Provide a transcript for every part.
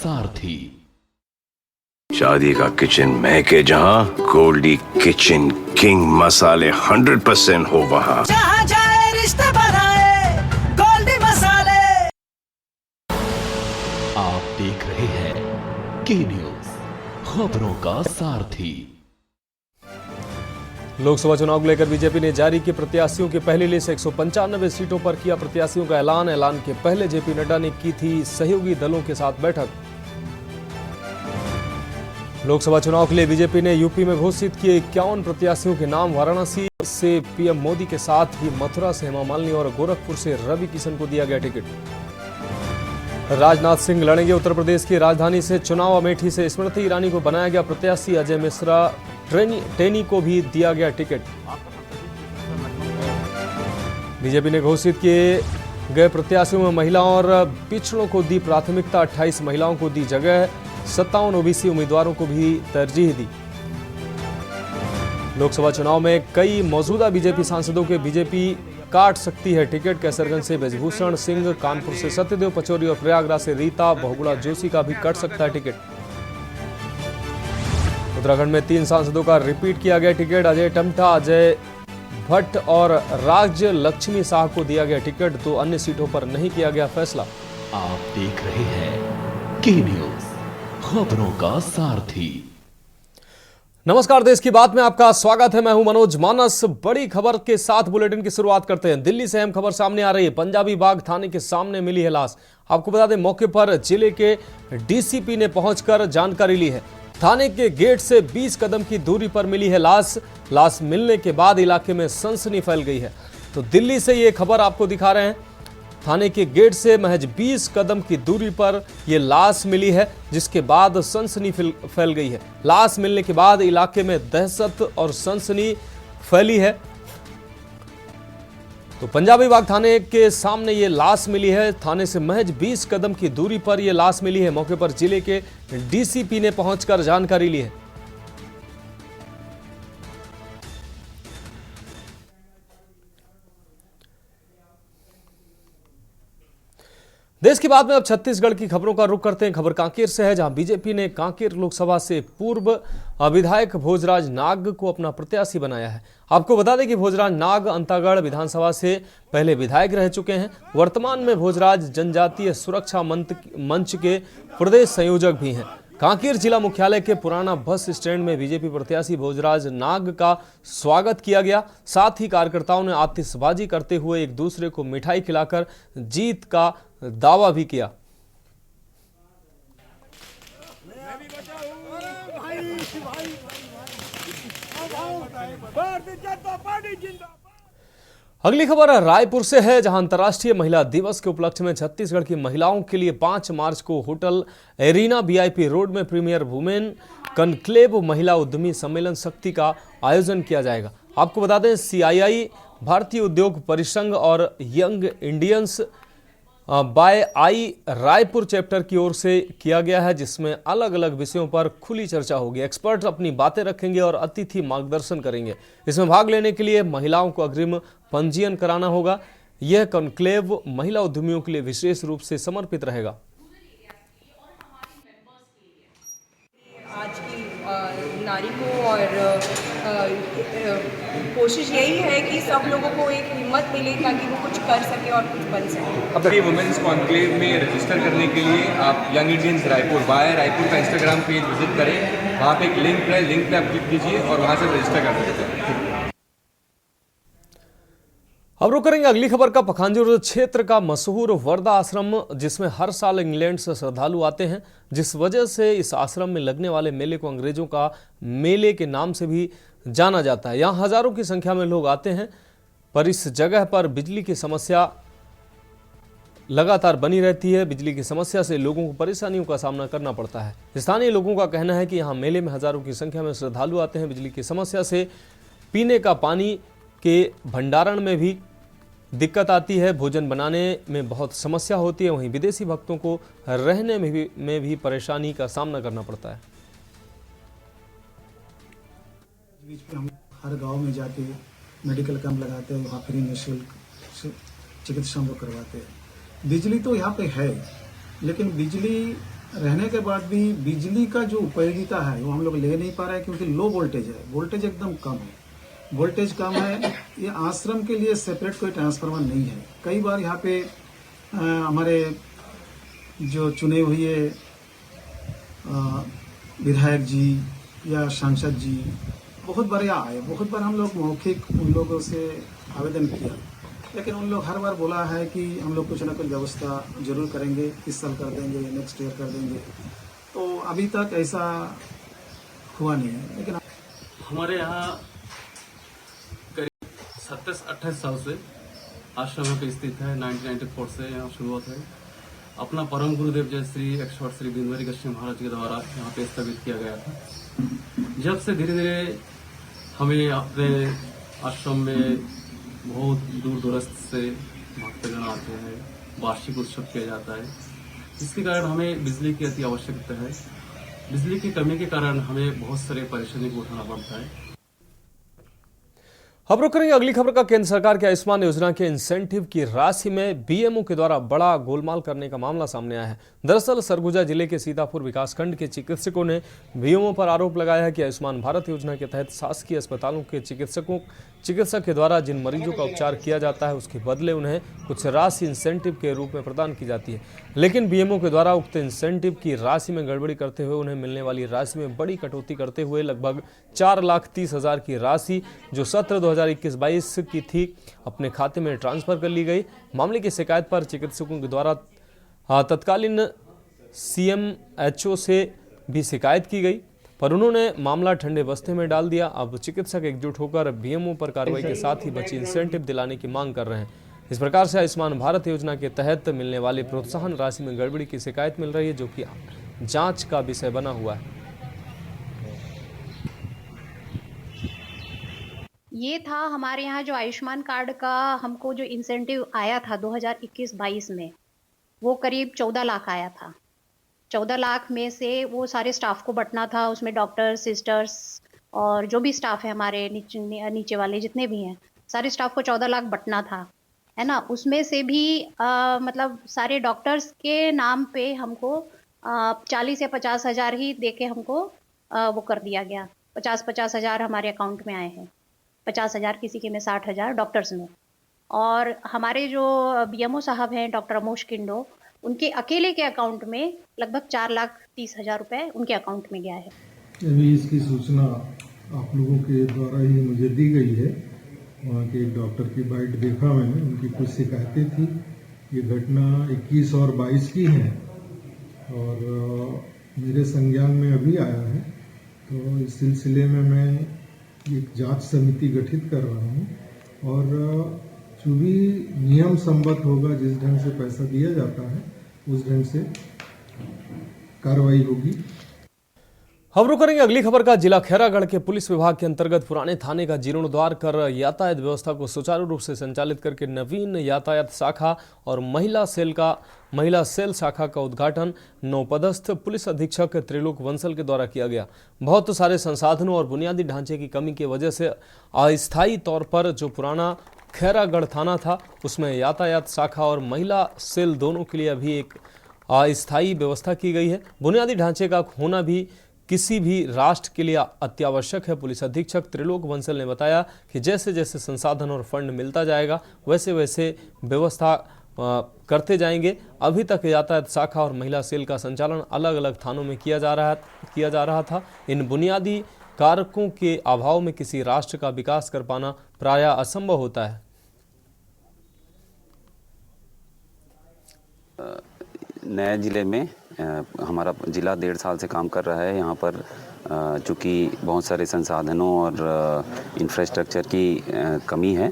सारथी। शादी का किचन महके जहाँ, गोल्डी किचन किंग मसाले 100% हो वहाँ। जहाँ जाए रिश्ते बनाए गोल्डी मसाले। आप देख रहे हैं के न्यूज, खबरों का सारथी। लोकसभा चुनाव को लेकर बीजेपी ने जारी की प्रत्याशियों की पहली लिस्ट। 195 सीटों पर किया प्रत्याशियों का ऐलान के पहले जेपी नड्डा ने की थी सहयोगी दलों के साथ बैठक। लोकसभा चुनाव के लिए बीजेपी ने यूपी में घोषित किए 51 प्रत्याशियों के नाम। वाराणसी से पीएम मोदी के साथ ही मथुरा से हेमा मालिनी और गोरखपुर से रवि किशन को दिया गया टिकट। राजनाथ सिंह लड़ेंगे उत्तर प्रदेश की राजधानी से चुनाव। अमेठी से स्मृति ईरानी को बनाया गया प्रत्याशी। अजय मिश्रा टेनी को भी दिया गया टिकट। बीजेपी ने घोषित किए गए प्रत्याशियों में महिलाओं और पिछड़ों को दी प्राथमिकता। 28 महिलाओं को दी जगह। 57 ओबीसी उम्मीदवारों को भी तरजीह दी। लोकसभा चुनाव में कई मौजूदा बीजेपी सांसदों के बीजेपी काट सकती है टिकट। कैसरगंज से ब्रजभूषण सिंह, कानपुर से सत्यदेव पचौरी और प्रयागराज से रीता बहुगुणा जोशी का भी कट सकता है टिकट। उत्तराखंड में 3 सांसदों का रिपीट किया गया टिकट। अजय टम्टा, अजय भट्ट और राज्य लक्ष्मी शाह को दिया गया टिकट। तो अन्य सीटों पर नहीं किया गया फैसला। आप देख रहे हैं के न्यूज, खबरों का सारथी। नमस्कार, देश की बात में आपका स्वागत है। मैं हूं मनोज मानस। बड़ी खबर के साथ बुलेटिन की शुरुआत करते हैं। दिल्ली से अहम खबर सामने आ रही है। पंजाबी बाग थाने के सामने मिली है लाश। आपको बता दें, मौके पर जिले के डीसीपी ने पहुंचकर जानकारी ली है। थाने के गेट से 20 कदम की दूरी पर मिली है लाश। लाश मिलने के बाद इलाके में सनसनी फैल गई है। तो दिल्ली से ये खबर आपको दिखा रहे हैं। थाने के गेट से महज 20 कदम की दूरी पर यह लाश मिली है, जिसके बाद सनसनी फैल गई है। लाश मिलने के बाद इलाके में दहशत और सनसनी फैली है। तो पंजाबी बाग थाने के सामने ये लाश मिली है। थाने से महज 20 कदम की दूरी पर यह लाश मिली है। मौके पर जिले के डीसीपी ने पहुंचकर जानकारी ली है। देश की बात में अब छत्तीसगढ़ की खबरों का रुख करते हैं। खबर कांकेर से है, जहां बीजेपी ने कांकेर लोकसभा से पूर्व विधायक भोजराज नाग को अपना प्रत्याशी बनाया है। आपको बता दें कि भोजराज नाग अंतागढ़ विधानसभा से पहले विधायक रह चुके हैं। वर्तमान में भोजराज जनजातीय सुरक्षा मंच के प्रदेश संयोजक भी हैं। कांकेर जिला मुख्यालय के पुराना बस स्टैंड में बीजेपी प्रत्याशी भोजराज नाग का स्वागत किया गया। साथ ही कार्यकर्ताओं ने आतिशबाजी करते हुए एक दूसरे को मिठाई खिलाकर जीत का दावा भी किया। अगली खबर रायपुर से है, जहां अंतर्राष्ट्रीय महिला दिवस के उपलक्ष्य में छत्तीसगढ़ की महिलाओं के लिए 5 मार्च को होटल एरिना वीआईपी रोड में प्रीमियर वुमेन कनक्लेव महिला उद्यमी सम्मेलन शक्ति का आयोजन किया जाएगा। आपको बता दें, सीआईआई, भारतीय उद्योग परिसंघ और यंग इंडियंस बाय आई रायपुर चैप्टर की ओर से किया गया है, जिसमें अलग अलग विषयों पर खुली चर्चा होगी। एक्सपर्ट अपनी बातें रखेंगे और अतिथि मार्गदर्शन करेंगे। इसमें भाग लेने के लिए महिलाओं को अग्रिम पंजीयन कराना होगा। यह कॉन्क्लेव महिला उद्यमियों के लिए विशेष रूप से समर्पित रहेगा। आज की नारी को और कोशिश यही है कि सब लोगों को एक हिम्मत मिले ताकि वो कुछ कर सके और कुछ बन सके। अब वुमेन्स कॉन्क्लेव में रजिस्टर करने के लिए आप young Indians Raipur by Raipur का इंस्टाग्राम पेज विजिट करें। वहाँ पे एक लिंक है, लिंक पे आप क्लिक कीजिए और वहाँ से रजिस्टर कर सकते हैं। अब रुक करेंगे अगली खबर का। पखांजूर क्षेत्र का मशहूर वर्दा आश्रम, जिसमें हर साल इंग्लैंड से श्रद्धालु आते हैं, जिस वजह से इस आश्रम में लगने वाले मेले को अंग्रेजों का मेले के नाम से भी जाना जाता है। यहाँ हजारों की संख्या में लोग आते हैं, पर इस जगह पर बिजली की समस्या लगातार बनी रहती है। बिजली की समस्या से लोगों को परेशानियों का सामना करना पड़ता है। स्थानीय लोगों का कहना है कि यहाँ मेले में हजारों की संख्या में श्रद्धालु आते हैं। बिजली की समस्या से पीने का पानी के भंडारण में भी दिक्कत आती है, भोजन बनाने में बहुत समस्या होती है। वहीं विदेशी भक्तों को रहने में भी परेशानी का सामना करना पड़ता है। बीच में हम हर गांव में जाके मेडिकल कैंप लगाते हैं, वहाँ फ्री निःशुल्क चिकित्सा हम लोग करवाते हैं। बिजली तो यहाँ पे है, लेकिन बिजली रहने के बाद भी बिजली का जो उपयोगिता है वो हम लोग ले नहीं पा रहे हैं, क्योंकि लो वोल्टेज है, वोल्टेज एकदम कम है, वोल्टेज कम है। ये आश्रम के लिए सेपरेट कोई ट्रांसफार्मर नहीं है। कई बार यहाँ पे हमारे जो चुने हुए विधायक जी या सांसद जी बहुत बार यहाँ आए, बहुत बार हम लोग मौखिक उन लोगों से आवेदन किया, लेकिन उन लोग हर बार बोला है कि हम लोग कुछ ना कुछ व्यवस्था जरूर करेंगे, इस साल कर देंगे, नेक्स्ट ईयर कर देंगे। तो अभी तक ऐसा हुआ नहीं है। लेकिन हमारे यहाँ करीब 27-28 साल से आश्रम पे स्थित है। 1994 से यहाँ शुरुआत है। अपना परम गुरुदेव जय श्री 108 श्री बिंदवरी कश्यप महाराज के द्वारा यहाँ पे स्थापित किया गया था। जब से धीरे धीरे हमें अपने आश्रम में बहुत दूर दूरस्थ से भक्तगण आते हैं, वार्षिक उत्सव किया जाता है। इसके कारण हमें बिजली की अति आवश्यकता है। बिजली की कमी के कारण हमें बहुत सारे परेशानी को उठाना पड़ता है। खबरों करेंगे अगली खबर का। केंद्र सरकार की आयुष्मान योजना के इंसेंटिव की राशि में बीएमओ के द्वारा बड़ा गोलमाल करने का मामला सामने आया है। दरअसल सरगुजा जिले के सीतापुर विकासखंड के चिकित्सकों ने बीएमओ पर आरोप लगाया है कि आयुष्मान भारत योजना के तहत शासकीय अस्पतालों के चिकित्सक के द्वारा जिन मरीजों का उपचार किया जाता है उसके बदले उन्हें कुछ राशि इंसेंटिव के रूप में प्रदान की जाती है। लेकिन बीएमओ के द्वारा उक्त इंसेंटिव की राशि में गड़बड़ी करते हुए उन्हें मिलने वाली राशि में बड़ी कटौती करते हुए लगभग 4,30,000 की राशि जो सत्र 2021-22 की थी अपने खाते में ट्रांसफर कर ली गई। मामले की शिकायत पर चिकित्सकों के द्वारा तत्कालीन सीएमएचओ से भी शिकायत की गई, पर उन्होंने मामला ठंडे बस्ते में डाल दिया। अब चिकित्सक एकजुट होकर बीएमओ पर कार्रवाई के साथ ही बची इंसेंटिव दिलाने की मांग कर रहे हैं। इस प्रकार से आयुष्मान भारत योजना के तहत मिलने वाली प्रोत्साहन राशि में गड़बड़ी की शिकायत मिल रही है, जो कि जांच का विषय बना हुआ है। ये था हमारे यहाँ जो आयुष्मान कार्ड का हमको जो इंसेंटिव आया था 2021-22 में, वो करीब 14 लाख आया था। 14 लाख में से वो सारे स्टाफ को बंटना था। उसमें डॉक्टर, सिस्टर्स और जो भी स्टाफ है हमारे नीचे वाले जितने भी हैं, सारे स्टाफ को 14 लाख बंटना था, है ना। उसमें से भी मतलब सारे डॉक्टर्स के नाम पे हमको 40 या 50 हज़ार ही दे के हमको वो कर दिया गया। 50 हज़ार हमारे अकाउंट में आए हैं, 50 हज़ार किसी के में, 60 हज़ार डॉक्टर्स में। और हमारे जो बीएमओ साहब हैं डॉक्टर अमोश किंडो, उनके अकेले के अकाउंट में लगभग 4,30,000 रुपए उनके अकाउंट में गया है। अभी इसकी सूचना आप लोगों के द्वारा ही मुझे दी गई है। वहाँ के एक डॉक्टर की बाइट देखा मैंने, उनकी कुछ शिकायतें थी। ये घटना 21 और 22 की है और मेरे संज्ञान में अभी आया है। तो इस सिलसिले में मैं एक जांच समिति गठित कर रहा हूँ और जो भी नियम संबद्ध होगा, जिस ढंग से पैसा दिया जाता है उस ढंग से कार्रवाई होगी। खबरों करेंगे अगली खबर का। जिला खैरागढ़ के पुलिस विभाग के अंतर्गत पुराने थाने का जीर्णोद्धार कर यातायात व्यवस्था को सुचारू रूप से संचालित करके नवीन यातायात शाखा और महिला सेल शाखा का उद्घाटन नवपदस्थ पुलिस अधीक्षक त्रिलोक बंसल के द्वारा किया गया। बहुत सारे संसाधनों और बुनियादी ढांचे की कमी की वजह से अस्थायी तौर पर जो पुराना खैरागढ़ थाना था उसमें यातायात शाखा और महिला सेल दोनों के लिए अभी एक अस्थायी व्यवस्था की गई है। बुनियादी ढांचे का होना भी किसी भी राष्ट्र के लिए अत्यावश्यक है। पुलिस अधीक्षक त्रिलोक बंसल ने बताया कि जैसे जैसे संसाधन और फंड मिलता जाएगा वैसे वैसे व्यवस्था करते जाएंगे। अभी तक यातायात शाखा और महिला सेल का संचालन अलग अलग थानों में किया जा रहा था। इन बुनियादी कारकों के अभाव में किसी राष्ट्र का विकास कर पाना प्रायः असंभव होता है। नए जिले में हमारा जिला 1.5 साल से काम कर रहा है। यहाँ पर चूँकि बहुत सारे संसाधनों और इंफ्रास्ट्रक्चर की कमी है,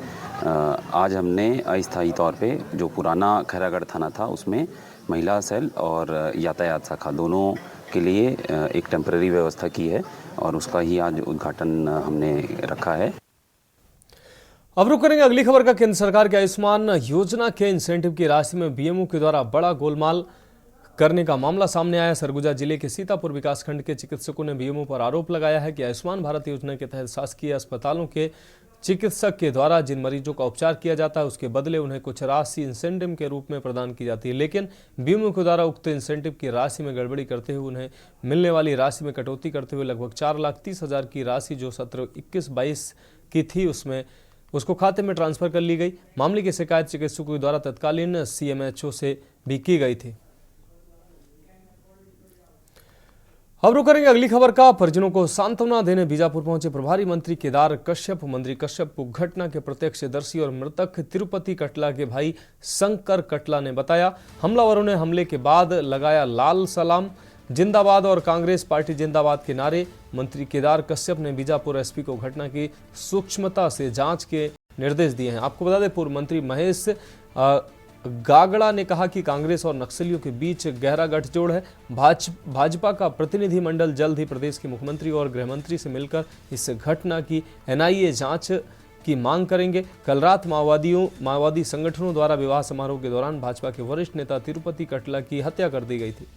आज हमने अस्थायी तौर पे जो पुराना खैरागढ़ थाना था उसमें महिला सेल और यातायात शाखा दोनों के लिए एक टेम्पररी व्यवस्था की है और उसका ही आज उद्घाटन हमने रखा है। अब रुक करेंगे अगली खबर का। केंद्र सरकार के आयुष्मान योजना के इंसेंटिव की राशि में बीएमओ के द्वारा बड़ा गोलमाल करने का मामला सामने आया। सरगुजा जिले के सीतापुर विकासखंड के चिकित्सकों ने बीएमओ पर आरोप लगाया है कि आयुष्मान भारत योजना के तहत शासकीय अस्पतालों के चिकित्सक के द्वारा जिन मरीजों का उपचार किया जाता है उसके बदले उन्हें कुछ राशि इंसेंटिव के रूप में प्रदान की जाती है, लेकिन बीएमओ के द्वारा उक्त इंसेंटिव की राशि में गड़बड़ी करते हुए उन्हें मिलने वाली राशि में कटौती करते हुए लगभग 4,30,000 की राशि जो सत्र 21-22 की थी उसको खाते में ट्रांसफर कर ली गई। मामले की शिकायत चिकित्सकों के द्वारा तत्कालीन सीएमएचओ से भी की गई थी। अब रुक करेंगे अगली खबर का। परिजनों को सांत्वना देने बीजापुर पहुंचे प्रभारी मंत्री केदार कश्यप। मंत्री कश्यप को घटना के प्रत्यक्षदर्शी और मृतक तिरुपति कटला के भाई शंकर कटला ने बताया, हमलावरों ने हमले के बाद लगाया लाल सलाम, जिंदाबाद और कांग्रेस पार्टी जिंदाबाद के नारे। मंत्री केदार कश्यप ने बीजापुर एसपी को घटना की सूक्ष्मता से जांच के निर्देश दिए हैं। आपको बता दें, पूर्व मंत्री महेश गागड़ा ने कहा कि कांग्रेस और नक्सलियों के बीच गहरा गठजोड़ है। भाजपा का प्रतिनिधिमंडल जल्द ही प्रदेश के मुख्यमंत्री और गृहमंत्री से मिलकर इस घटना की एनआईए जांच की मांग करेंगे। कल रात माओवादी संगठनों द्वारा विवाह समारोह के दौरान भाजपा के वरिष्ठ नेता तिरुपति कटला की हत्या कर दी गई थी।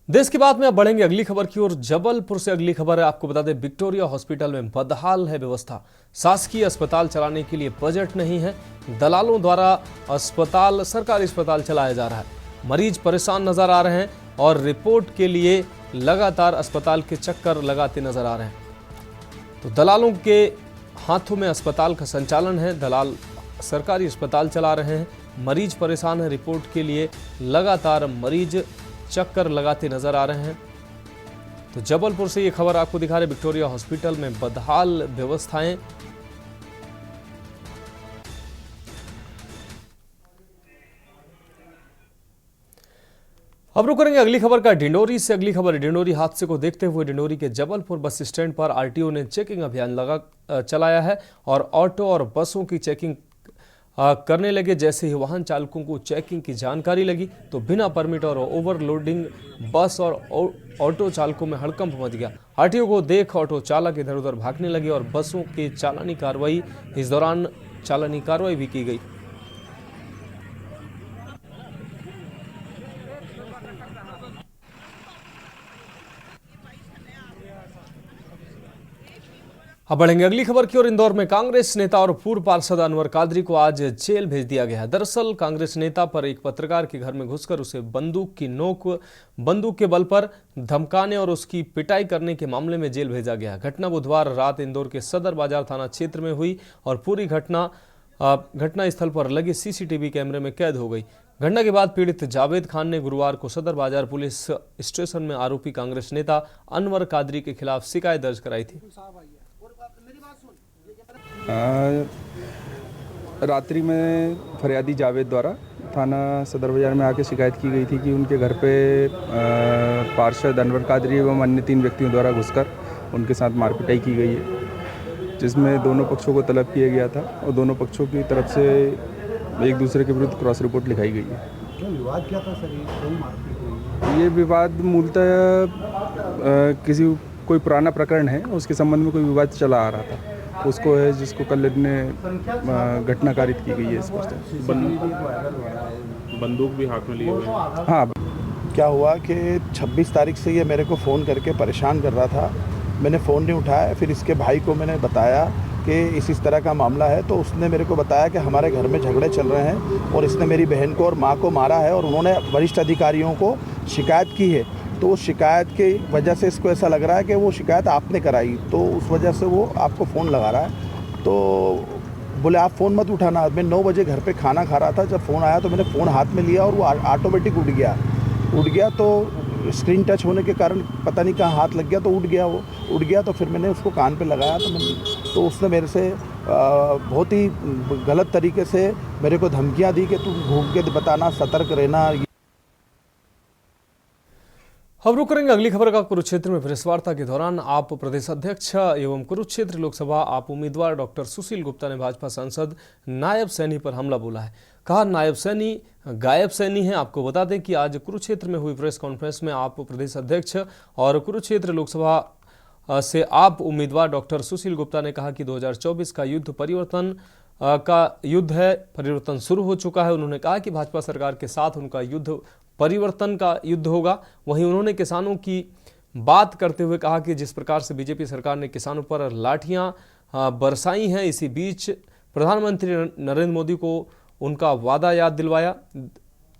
देश की बात में अब बढ़ेंगे अगली खबर की ओर। जबलपुर से अगली खबर है। आपको बता दें, विक्टोरिया हॉस्पिटल में बदहाल है व्यवस्था। शासकीय अस्पताल चलाने के लिए बजट नहीं है। दलालों द्वारा सरकारी अस्पताल चलाया जा रहा है। मरीज परेशान नजर आ रहे हैं और रिपोर्ट के लिए लगातार अस्पताल के चक्कर लगाते नजर आ रहे हैं। तो दलालों के हाथों में अस्पताल का संचालन है। दलाल सरकारी अस्पताल चला रहे हैं। मरीज परेशान है। रिपोर्ट के लिए लगातार मरीज चक्कर लगाते नजर आ रहे हैं। तो जबलपुर से ये खबर आपको दिखा रहे, विक्टोरिया हॉस्पिटल में बदहाल व्यवस्थाएं। अब रुक करेंगे अगली खबर का डिंडोरी से। अगली खबर डिंडोरी हादसे को देखते हुए डिंडोरी के जबलपुर बस स्टैंड पर आरटीओ ने चेकिंग अभियान चलाया है और ऑटो और बसों की चेकिंग करने लगे। जैसे ही वाहन चालकों को चेकिंग की जानकारी लगी तो बिना परमिट और ओवरलोडिंग बस और ऑटो चालकों में हड़कंप मच गया। आरटीओ को देख ऑटो चालक इधर उधर भागने लगे और बसों की चालानी कार्रवाई इस दौरान चालानी कार्रवाई भी की गई। अब बढ़ेंगे अगली खबर की ओर। इंदौर में कांग्रेस नेता और पूर्व पार्षद अनवर कादरी को आज जेल भेज दिया गया है। दरअसल कांग्रेस नेता पर एक पत्रकार के घर में घुसकर उसे बंदूक के बल पर धमकाने और उसकी पिटाई करने के मामले में जेल भेजा गया। घटना बुधवार रात इंदौर के सदर बाजार थाना क्षेत्र में हुई और पूरी घटना स्थल पर लगे सीसीटीवी कैमरे में कैद हो गई। घटना के बाद पीड़ित जावेद खान ने गुरुवार को सदर बाजार पुलिस स्टेशन में आरोपी कांग्रेस नेता अनवर कादरी के खिलाफ शिकायत दर्ज कराई थी। रात्रि में फरियादी जावेद द्वारा थाना सदर बाजार में आके शिकायत की गई थी कि उनके घर पे पार्षद अनवर कादरी एवं अन्य 3 व्यक्तियों द्वारा घुसकर उनके साथ मारपिटाई की गई है, जिसमें दोनों पक्षों को तलब किया गया था और दोनों पक्षों की तरफ से एक दूसरे के विरुद्ध क्रॉस रिपोर्ट लिखाई गई है। क्या विवाद क्या था सर? क्यों मारपीट हुई? ये विवाद मूलतः कोई पुराना प्रकरण है, उसके संबंध में कोई विवाद चला आ रहा था, उसको है जिसको कल ने घटना कारित की गई है। इस पर बंदूक भी हाथ में लिए हुए। हाँ, क्या हुआ कि 26 तारीख से ये मेरे को फ़ोन करके परेशान कर रहा था। मैंने फ़ोन नहीं उठाया, फिर इसके भाई को मैंने बताया कि इस तरह का मामला है, तो उसने मेरे को बताया कि हमारे घर में झगड़े चल रहे हैं और इसने मेरी बहन को और माँ को मारा है और उन्होंने वरिष्ठ अधिकारियों को शिकायत की है। तो उस शिकायत की वजह से इसको ऐसा लग रहा है कि वो शिकायत आपने कराई, तो उस वजह से वो आपको फ़ोन लगा रहा है। तो बोले आप फ़ोन मत उठाना। मैं 9 बजे घर पे खाना खा रहा था, जब फ़ोन आया तो मैंने फ़ोन हाथ में लिया और वो ऑटोमेटिक उठ गया। तो स्क्रीन टच होने के कारण पता नहीं कहाँ हाथ लग गया, तो उठ गया। तो फिर मैंने उसको कान पे लगाया तो उसने मेरे से बहुत ही गलत तरीके से मेरे को धमकियाँ दी कि तुम घूम के बताना, सतर्क रहना। अब रुक करेंगे अगली खबर का। कुरुक्षेत्र में प्रेस वार्ता के दौरान आप प्रदेश अध्यक्ष एवं कुरुक्षेत्र लोकसभा आप उम्मीदवार डॉक्टर सुशील गुप्ता ने भाजपा सांसद नायब सैनी पर हमला बोला है। कहा नायब सैनी गायब सैनी है। आपको बता दें कि आज कुरुक्षेत्र में हुई प्रेस कॉन्फ्रेंस में आप प्रदेश अध्यक्ष और कुरुक्षेत्र लोकसभा से आप उम्मीदवार डॉक्टर सुशील गुप्ता ने कहा कि 2024 का युद्ध परिवर्तन का युद्ध है, परिवर्तन शुरू हो चुका है। उन्होंने कहा कि भाजपा सरकार के साथ उनका युद्ध परिवर्तन का युद्ध होगा। वहीं उन्होंने किसानों की बात करते हुए कहा कि जिस प्रकार से बीजेपी सरकार ने किसानों पर लाठियां बरसाई हैं, इसी बीच प्रधानमंत्री नरेंद्र मोदी को उनका वादा याद दिलवाया।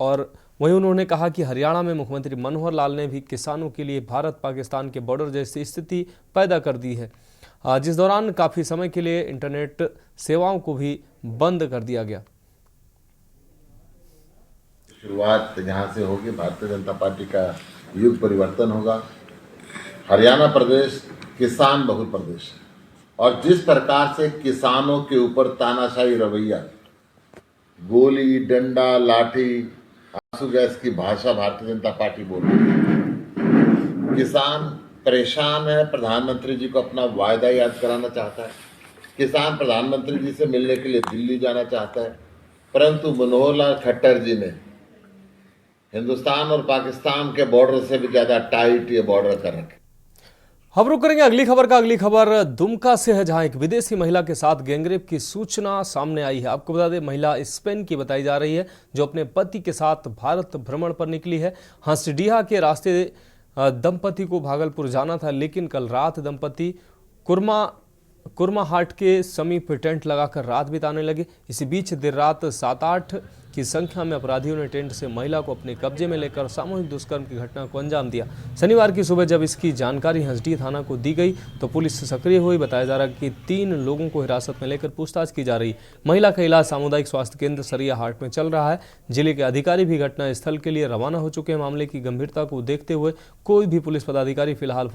और वहीं उन्होंने कहा कि हरियाणा में मुख्यमंत्री मनोहर लाल ने भी किसानों के लिए भारत पाकिस्तान के बॉर्डर जैसी स्थिति पैदा कर दी है, जिस दौरान काफ़ी समय के लिए इंटरनेट सेवाओं को भी बंद कर दिया गया। शुरुआत यहाँ से होगी, भारतीय जनता पार्टी का युग परिवर्तन होगा। हरियाणा प्रदेश किसान बहुल प्रदेश है और जिस प्रकार से किसानों के ऊपर तानाशाही रवैया, गोली डंडा लाठी आंसू गैस की भाषा भारतीय जनता पार्टी बोल रही है। किसान परेशान है, प्रधानमंत्री जी को अपना वायदा याद कराना चाहता है। किसान प्रधानमंत्री जी से मिलने के लिए दिल्ली जाना चाहता है, परंतु मनोहर लाल खट्टर जी ने हिंदुस्तान और पाकिस्तान के बॉर्डर से भी ज्यादा टाइट ये बॉर्डर कर रखे। हम रुक करेंगे अगली खबर का। अगली खबर दुमका से है, जहां एक विदेशी महिला के साथ गैंगरेप की सूचना सामने आई है। आपको बता दें, महिला स्पेन की बताई जा रही है, जो अपने पति के साथ भारत भ्रमण पर निकली है। हंसडीहा के रास्ते दंपति को भागलपुर जाना था, लेकिन कल रात दंपति कुर्माहाट के समीप टेंट लगाकर रात बिताने लगे। इसी बीच देर रात 7-8 की संख्या में अपराधियों ने टेंट से महिला को अपने कब्जे में लेकर सामूहिक दुष्कर्म की घटना को अंजाम दिया। शनिवार की सुबह जब इसकी जानकारी हंसडीहा थाना को दी गई तो पुलिस सक्रिय हुई। बताया जा रहा है कि 3 लोगों को हिरासत में लेकर पूछताछ की जा रही। महिला का इलाज सामुदायिक स्वास्थ्य केंद्र सरिया हाट में चल रहा है। जिले के अधिकारी भी घटना स्थल के लिए रवाना हो चुके हैं। मामले की गंभीरता को देखते हुए कोई भी पुलिस पदाधिकारी फिलहाल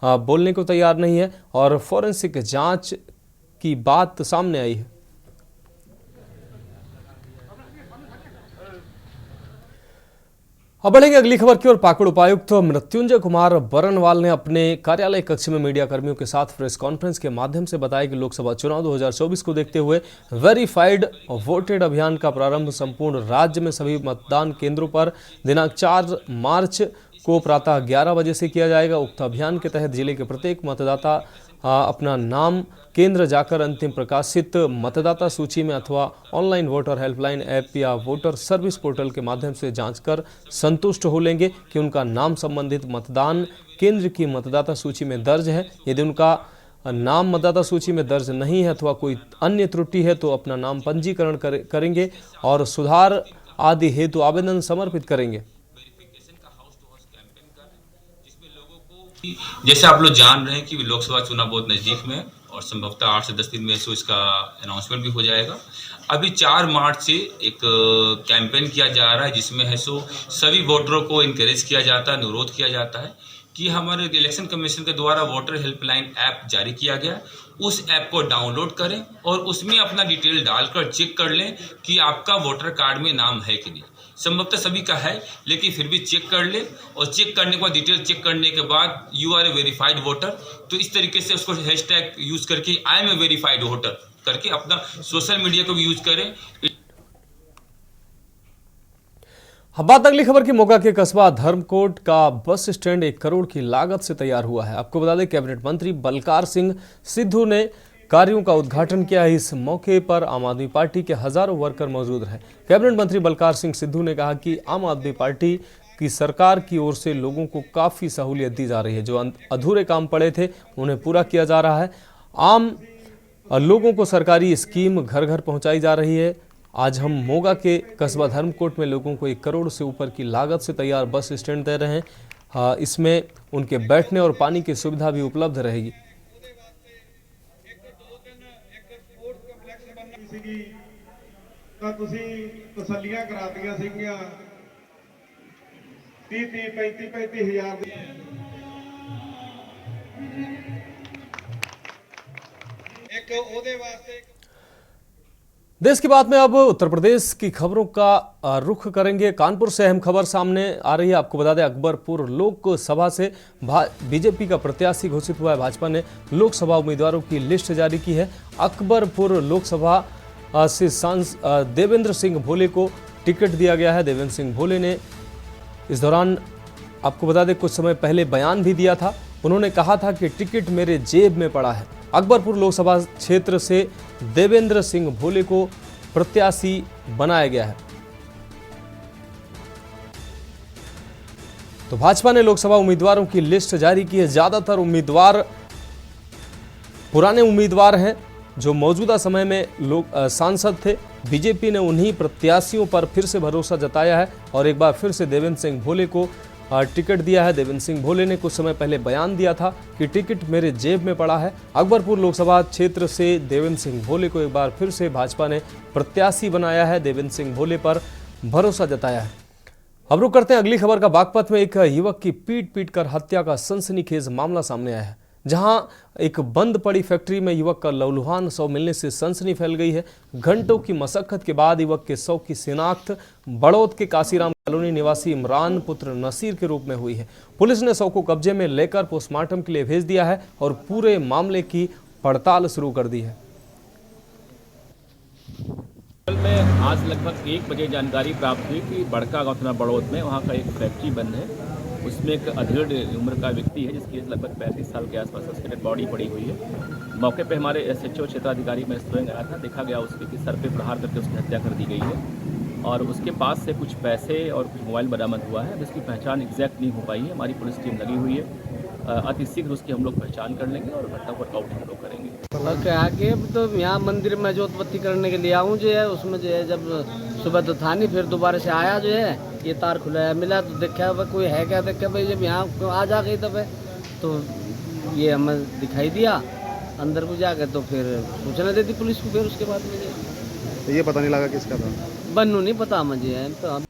बोलने को तैयार नहीं है और फॉरेंसिक जांच की बात सामने आई है। अब बढ़ेंगे अगली खबर की ओर। पाकुड़ उपायुक्त मृत्युंजय कुमार बरनवाल ने अपने कार्यालय कक्ष में मीडिया कर्मियों के साथ प्रेस कॉन्फ्रेंस के माध्यम से बताया कि लोकसभा चुनाव 2024 को देखते हुए वेरीफाइड वोटेड अभियान का प्रारंभ संपूर्ण राज्य में सभी मतदान केंद्रों पर दिनांक 4 मार्च को प्रातः 11 बजे से किया जाएगा। उक्त अभियान के तहत जिले के प्रत्येक मतदाता अपना नाम केंद्र जाकर अंतिम प्रकाशित मतदाता सूची में अथवा ऑनलाइन वोटर हेल्पलाइन ऐप या वोटर सर्विस पोर्टल के माध्यम से जांच कर संतुष्ट हो लेंगे कि उनका नाम संबंधित मतदान केंद्र की मतदाता सूची में दर्ज है। यदि उनका नाम मतदाता सूची में दर्ज नहीं है अथवा कोई अन्य त्रुटि है तो अपना नाम पंजीकरण करेंगे और सुधार आदि हेतु आवेदन समर्पित करेंगे। जैसे आप लोग जान रहे हैं कि लोकसभा चुनाव बहुत नजदीक में है और संभवतः 8 से 10 दिन में इसका अनाउंसमेंट भी हो जाएगा। अभी 4 मार्च से एक कैंपेन किया जा रहा है जिसमें है सभी वोटरों को इनकरेज किया जाता है, अनुरोध किया जाता है कि हमारे इलेक्शन कमीशन के द्वारा वोटर हेल्पलाइन ऐप जारी किया गया है, उस ऐप को डाउनलोड करें और उसमें अपना डिटेल डालकर चेक कर लें कि आपका वोटर कार्ड में नाम है कि नहीं। संभवतः सभी का है, लेकिन फिर भी चेक कर ले और चेक करने के बाद डिटेल चेक करने के बाद you are a verified voter, तो इस तरीके से उसको हैशटैग यूज करके I am a verified voter करके अपना सोशल मीडिया को भी यूज करें। अब बात अगली खबर की। मोगा के कस्बा धर्मकोट का बस स्टैंड 1 करोड़ की लागत से तैयार हुआ है। आपको बता दें, कैबिनेट मंत्री बलकार सिंह सिद्धू ने कार्यों का उद्घाटन किया है। इस मौके पर आम आदमी पार्टी के हजारों वर्कर मौजूद रहे। कैबिनेट मंत्री बलकार सिंह सिद्धू ने कहा कि आम आदमी पार्टी की सरकार की ओर से लोगों को काफ़ी सहूलियत दी जा रही है। जो अधूरे काम पड़े थे उन्हें पूरा किया जा रहा है। आम लोगों को सरकारी स्कीम घर घर पहुंचाई जा रही है। आज हम मोगा के कस्बा धर्मकोट में लोगों को 1 करोड़ से ऊपर की लागत से तैयार बस स्टैंड दे रहे हैं। इसमें उनके बैठने और पानी की सुविधा भी उपलब्ध रहेगी। ਤਾਂ ਤੁਸੀਂ ਤਸੱਲੀਆਂ ਕਰਾਤੀਆਂ ਸੀਗੀਆਂ 30-35 ਹਜ਼ਾਰ ਦੀ ਇੱਕ ਉਹਦੇ वास्ते। देश की बात में अब उत्तर प्रदेश की खबरों का रुख करेंगे। कानपुर से अहम खबर सामने आ रही है। आपको बता दें, अकबरपुर लोकसभा से बीजेपी का प्रत्याशी घोषित हुआ है। भाजपा ने लोकसभा उम्मीदवारों की लिस्ट जारी की है। अकबरपुर लोकसभा से सांसद देवेंद्र सिंह भोले को टिकट दिया गया है। देवेंद्र सिंह भोले ने इस दौरान आपको बता दें कुछ समय पहले बयान भी दिया था। उन्होंने कहा था कि टिकट मेरे जेब में पड़ा है। अकबरपुर लोकसभा क्षेत्र से देवेंद्र सिंह भोले को प्रत्याशी बनाया गया है। तो भाजपा ने लोकसभा उम्मीदवारों की लिस्ट जारी की है। ज्यादातर उम्मीदवार पुराने उम्मीदवार हैं जो मौजूदा समय में सांसद थे। बीजेपी ने उन्हीं प्रत्याशियों पर फिर से भरोसा जताया है और एक बार फिर से देवेंद्र सिंह भोले को टिकट दिया है। देवेंद्र सिंह भोले ने कुछ समय पहले बयान दिया था कि टिकट मेरे जेब में पड़ा है। अकबरपुर लोकसभा क्षेत्र से देवेंद्र सिंह भोले को एक बार फिर से भाजपा ने प्रत्याशी बनाया है। देवेंद्र सिंह भोले पर भरोसा जताया है। अब रुक करते हैं अगली खबर का। बागपत में एक युवक की पीट कर हत्या का सनसनीखेज मामला सामने आया है, जहां एक बंद पड़ी फैक्ट्री में युवक का लहूलुहान शव मिलने से सनसनी फैल गई है। घंटों की मशक्कत के बाद युवक के शव की शिनाख्त बड़ौद के काशीराम कॉलोनी निवासी इमरान पुत्र नसीर के रूप में हुई है। पुलिस ने शव को कब्जे में लेकर पोस्टमार्टम के लिए भेज दिया है और पूरे मामले की पड़ताल शुरू कर दी है। में आज लगभग 1 बजे जानकारी प्राप्त हुई कि बड़का गाँव थाना बड़ौद में वहाँ का एक फैक्ट्री बंद है। उसमें एक अधेड़ उम्र का व्यक्ति है जिसकी लगभग 35 साल के आसपास उसकी डेड बॉडी पड़ी हुई है। मौके पे हमारे SHO क्षेत्राधिकारी में स्वयं आया था। देखा गया उसके कि सर पे प्रहार करके उसकी हत्या कर दी गई है और उसके पास से कुछ पैसे और कुछ मोबाइल बरामद हुआ है, जिसकी पहचान एग्जैक्ट नहीं हो पाई है। हमारी पुलिस टीम लगी हुई है, अति शीघ्र उसकी हम लोग पहचान कर लेंगे और घटना को वर्कआउट हम लोग करेंगे। आगे तो यहाँ मंदिर में जोत बत्ती करने के लिए आऊँ जो है, उसमें जो है जब सुबह तो था नहीं, फिर दोबारा से आया जो है ये तार खुला है, मिला तो देखा भाई कोई है क्या, देखा भाई जब यहाँ आ जा गई तब तो ये हमें दिखाई दिया, अंदर को जाकर तो फिर सूचना दे दी पुलिस को। फिर उसके बाद मुझे ये पता नहीं लगा किसका था, बन्नू नहीं पता मुझे। तो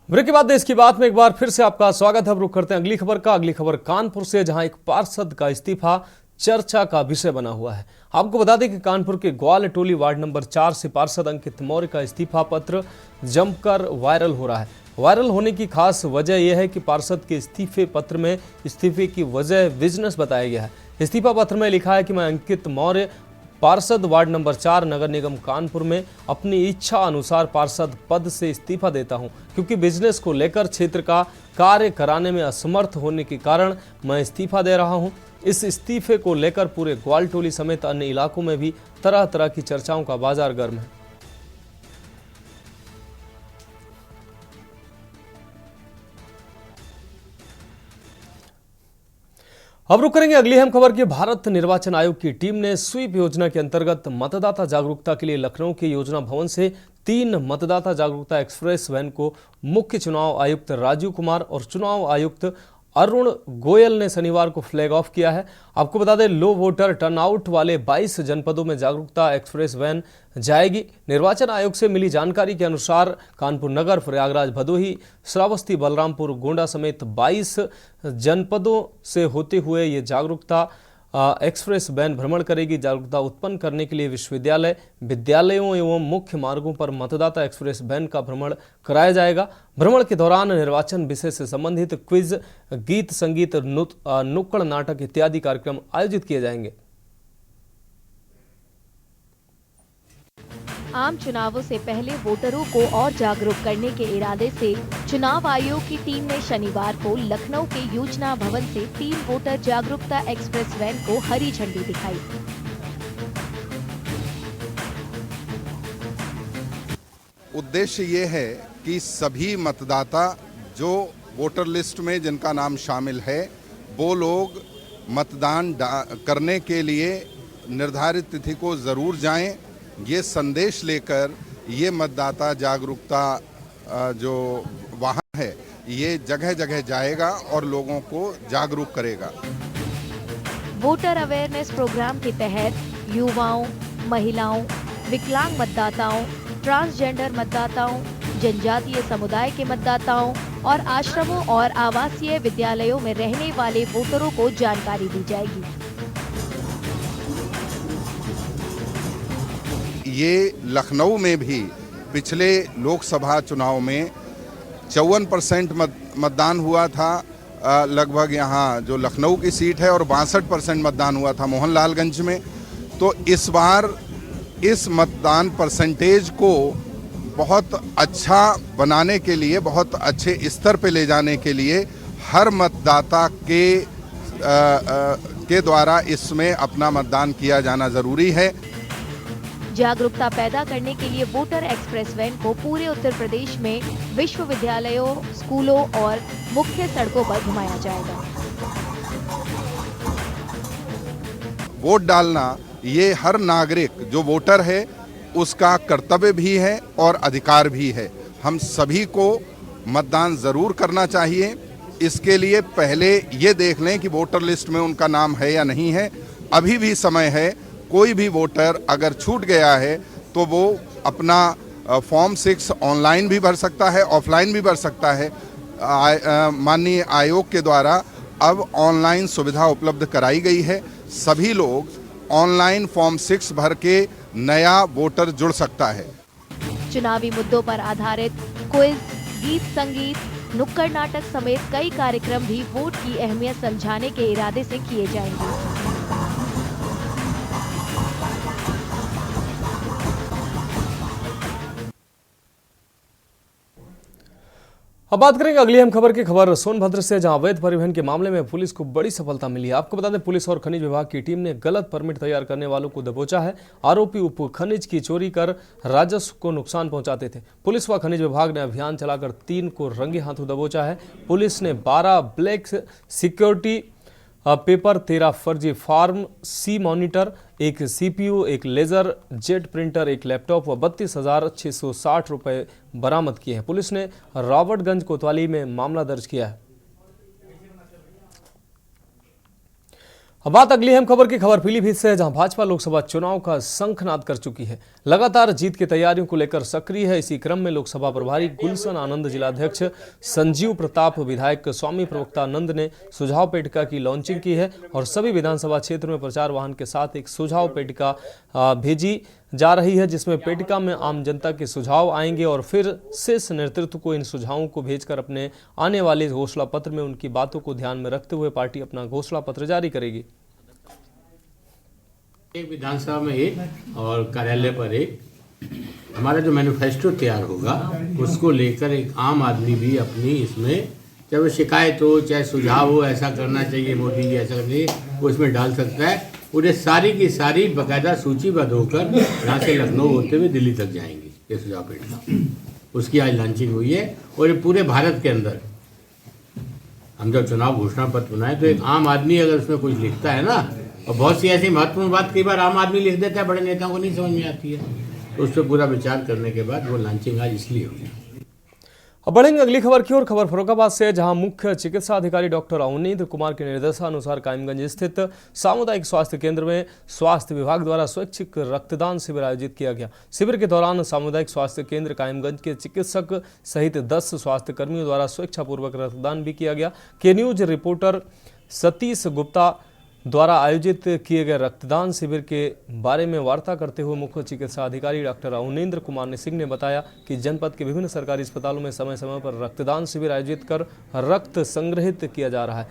ब्रेक के बाद देश की बात में एक बार फिर से आपका स्वागत है। अब रुक करते हैं अगली खबर का। अगली खबर कानपुर से, जहां एक पार्षद का इस्तीफा चर्चा का विषय बना हुआ है। आपको बता दें कि कानपुर के ग्वाल टोली वार्ड नंबर 4 से पार्षद अंकित मौर्य का इस्तीफा पत्र जमकर वायरल हो रहा है। वायरल होने की खास वजह यह है कि पार्षद के इस्तीफे पत्र में इस्तीफे की वजह बिजनेस बताया गया है। इस्तीफा पत्र में लिखा है कि मैं अंकित मौर्य पार्षद वार्ड नंबर 4 नगर निगम कानपुर में अपनी इच्छा अनुसार पार्षद पद से इस्तीफा देता हूं, क्योंकि बिजनेस को लेकर क्षेत्र का कार्य कराने में असमर्थ होने के कारण मैं इस्तीफा दे रहा हूं। इस इस्तीफे को लेकर पूरे ग्वाल टोली समेत अन्य इलाकों में भी तरह तरह की चर्चाओं का बाजार गर्म है। अब रुक करेंगे अगली अहम खबर की। भारत निर्वाचन आयोग की टीम ने स्वीप योजना के अंतर्गत मतदाता जागरूकता के लिए लखनऊ के योजना भवन से 3 मतदाता जागरूकता एक्सप्रेस वैन को मुख्य चुनाव आयुक्त राजीव कुमार और चुनाव आयुक्त अरुण गोयल ने शनिवार को फ्लैग ऑफ किया है। आपको बता दें, लो वोटर टर्नआउट वाले 22 जनपदों में जागरूकता एक्सप्रेस वैन जाएगी। निर्वाचन आयोग से मिली जानकारी के अनुसार कानपुर नगर, प्रयागराज, भदोही, श्रावस्ती, बलरामपुर, गोंडा समेत 22 जनपदों से होते हुए ये जागरूकता एक्सप्रेस वैन भ्रमण करेगी। जागरूकता उत्पन्न करने के लिए विश्वविद्यालय, विद्यालयों एवं मुख्य मार्गों पर मतदाता एक्सप्रेस वैन का भ्रमण कराया जाएगा। भ्रमण के दौरान निर्वाचन विषय से संबंधित क्विज, गीत संगीत, नुक्कड़ नाटक इत्यादि कार्यक्रम आयोजित किए जाएंगे। आम चुनावों से पहले वोटरों को और जागरूक करने के इरादे से चुनाव आयोग की टीम ने शनिवार को लखनऊ के योजना भवन से 3 वोटर जागरूकता एक्सप्रेस वैन को हरी झंडी दिखाई। उद्देश्य ये है कि सभी मतदाता जो वोटर लिस्ट में जिनका नाम शामिल है वो लोग मतदान करने के लिए निर्धारित तिथि को जरूर जाएं। ये संदेश लेकर ये मतदाता जागरूकता जो वाहन है ये जगह जगह जाएगा और लोगों को जागरूक करेगा। वोटर अवेयरनेस प्रोग्राम के तहत युवाओं, महिलाओं, विकलांग मतदाताओं, ट्रांसजेंडर मतदाताओं, जनजातीय समुदाय के मतदाताओं और आश्रमों और आवासीय विद्यालयों में रहने वाले वोटरों को जानकारी दी जाएगी। ये लखनऊ में भी पिछले लोकसभा चुनाव में 54% मतदान हुआ था लगभग यहाँ जो लखनऊ की सीट है, और 62% मतदान हुआ था मोहनलालगंज में। तो इस बार इस मतदान परसेंटेज को बहुत अच्छा बनाने के लिए, बहुत अच्छे स्तर पे ले जाने के लिए हर मतदाता के के द्वारा इसमें अपना मतदान किया जाना ज़रूरी है। जागरूकता पैदा करने के लिए वोटर एक्सप्रेस वैन को पूरे उत्तर प्रदेश में विश्वविद्यालयों, स्कूलों और मुख्य सड़कों पर घुमाया जाएगा। वोट डालना ये हर नागरिक जो वोटर है उसका कर्तव्य भी है और अधिकार भी है। हम सभी को मतदान ज़रूर करना चाहिए। इसके लिए पहले ये देख लें कि वोटर लिस्ट में उनका नाम है या नहीं है। अभी भी समय है। कोई भी वोटर अगर छूट गया है तो वो अपना फॉर्म 6 ऑनलाइन भी भर सकता है, ऑफलाइन भी भर सकता है। माननीय आयोग के द्वारा अब ऑनलाइन सुविधा उपलब्ध कराई गई है। सभी लोग ऑनलाइन फॉर्म 6 भर के नया वोटर जुड़ सकता है। चुनावी मुद्दों पर आधारित क्विज, गीत संगीत, नुक्कड़ नाटक समेत कई कार्यक्रम भी वोट की अहमियत समझाने के इरादे से किए जाएंगे। अब बात करेंगे अगली अहम खबर की। खबर सोनभद्र से, जहां अवैध परिवहन के मामले में पुलिस को बड़ी सफलता मिली है। आपको बता दें, पुलिस और खनिज विभाग की टीम ने गलत परमिट तैयार करने वालों को दबोचा है। आरोपी उप खनिज की चोरी कर राजस्व को नुकसान पहुंचाते थे। पुलिस व खनिज विभाग ने अभियान चलाकर 3 को रंगे हाथों दबोचा है। पुलिस ने 12 ब्लैक सिक्योरिटी पेपर, 13 फर्जी फार्म सी monitor, 1 CPU, 1 laser jet printer, 1 laptop व 32,660 रुपये बरामद किए हैं। पुलिस ने रॉबर्टगंज कोतवाली में मामला दर्ज किया है। अब बात अगली अहम खबर की। खबर पीलीभीत से है, जहां भाजपा लोकसभा चुनाव का शंखनाद कर चुकी है। लगातार जीत की तैयारियों को लेकर सक्रिय है। इसी क्रम में लोकसभा प्रभारी गुलशन आनंद, जिलाध्यक्ष संजीव प्रताप, विधायक स्वामी प्रवक्तानंद ने सुझाव पेटिका की लॉन्चिंग की है और सभी विधानसभा क्षेत्र में प्रचार वाहन के साथ एक सुझाव पेटिका भेजी जा रही है, जिसमें पेटिका में आम जनता के सुझाव आएंगे और फिर शेष नेतृत्व को इन सुझावों को भेजकर अपने आने वाले घोषणा पत्र में उनकी बातों को ध्यान में रखते हुए पार्टी अपना घोषणा पत्र जारी करेगी। एक विधानसभा में एक और कार्यालय पर एक हमारा जो मैनिफेस्टो तैयार होगा उसको लेकर एक आम आदमी भी अपनी इसमें चाहे वो शिकायत हो चाहे सुझाव हो, ऐसा करना चाहिए मोदी जी, ऐसा करना चाहिए, वो इसमें डाल सकता है। पूरे सारी की सारी बाकायदा सूचीबद्ध होकर यहाँ से लखनऊ होते हुए दिल्ली तक जाएंगी ये सुझाव पेटिका। उसकी आज लॉन्चिंग हुई है और ये पूरे भारत के अंदर हम जब चुनाव घोषणा पत्र बनाए तो एक आम आदमी अगर उसमें कुछ लिखता है ना, और बहुत सी ऐसी महत्वपूर्ण बात कई बार आम आदमी लिख देता है, बड़े नेताओं को नहीं समझ में आती है, तो उस पर पूरा विचार करने के बाद वो लॉन्चिंग आज इसलिए हुई। अब बढ़ेंगे अगली खबर की ओर। खबर फर्रुखाबाद से, जहां मुख्य चिकित्सा अधिकारी डॉक्टर अवनींद्र कुमार के निर्देशानुसार कायमगंज स्थित सामुदायिक स्वास्थ्य केंद्र में स्वास्थ्य विभाग द्वारा स्वैच्छिक रक्तदान शिविर आयोजित किया गया। शिविर के दौरान सामुदायिक स्वास्थ्य केंद्र कायमगंज के चिकित्सक सहित 10 स्वास्थ्य कर्मियों द्वारा स्वेच्छापूर्वक रक्तदान भी किया गया। के न्यूज रिपोर्टर सतीश गुप्ता द्वारा आयोजित किए गए रक्तदान शिविर के बारे में वार्ता करते हुए मुख्य चिकित्सा अधिकारी डॉक्टर अवनींद्र कुमार सिंह ने बताया कि जनपद के विभिन्न सरकारी अस्पतालों में समय समय पर रक्तदान शिविर आयोजित कर रक्त संग्रहित किया जा रहा है।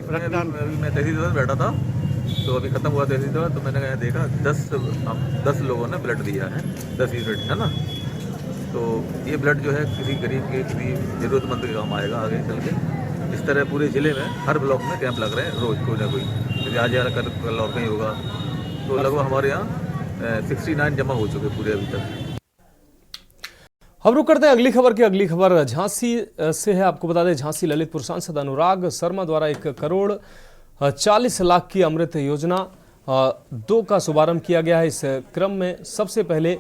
रक्तदान मैं तहसील दौर बैठा था, तो अभी खत्म हुआ तहसील दौर, तो मैंने देखा 10 लोगों ने ब्लड दिया है, 10 यूनिट है ना। तो ये ब्लड जो है किसी गरीब के, किसी जरूरतमंद के काम आएगा आगे चल के। इस तरह पूरे ज़िले में हर ब्लॉक में कैंप लग रहे हैं रोज़ कोई ना कोई, जैसे आज यार कल और कहीं होगा। तो लगभग हमारे यहाँ 69 जमा हो चुके पूरे अभी तक। अब रुक करते हैं अगली खबर की। अगली खबर झांसी से है। आपको बता दें, झांसी ललितपुर सांसद अनुराग शर्मा द्वारा 1 करोड़ 40 लाख की अमृत योजना 2 का शुभारंभ किया गया है। इस क्रम में सबसे पहले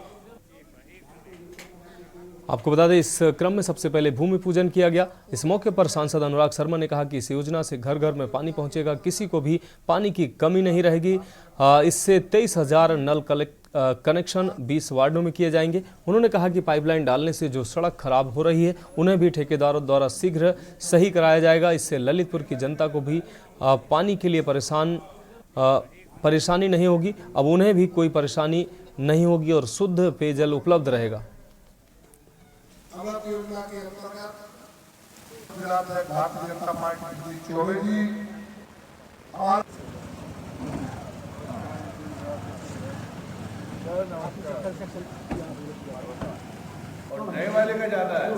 आपको बता दें, इस क्रम में सबसे पहले भूमि पूजन किया गया। इस मौके पर सांसद अनुराग शर्मा ने कहा कि इस योजना से घर घर में पानी पहुंचेगा, किसी को भी पानी की कमी नहीं रहेगी। इससे 23,000 नल कनेक्शन 20 वार्डों में किए जाएंगे। उन्होंने कहा कि पाइपलाइन डालने से जो सड़क खराब हो रही है उन्हें भी ठेकेदारों द्वारा शीघ्र सही कराया जाएगा। इससे ललितपुर की जनता को भी पानी के लिए परेशानी नहीं होगी। अब उन्हें भी कोई परेशानी नहीं होगी और शुद्ध पेयजल उपलब्ध रहेगा। अमृत योजना के अंतर्गत विधायक भारतीय जनता पार्टी श्री चौबे जी और नए वाले का ज्यादा है।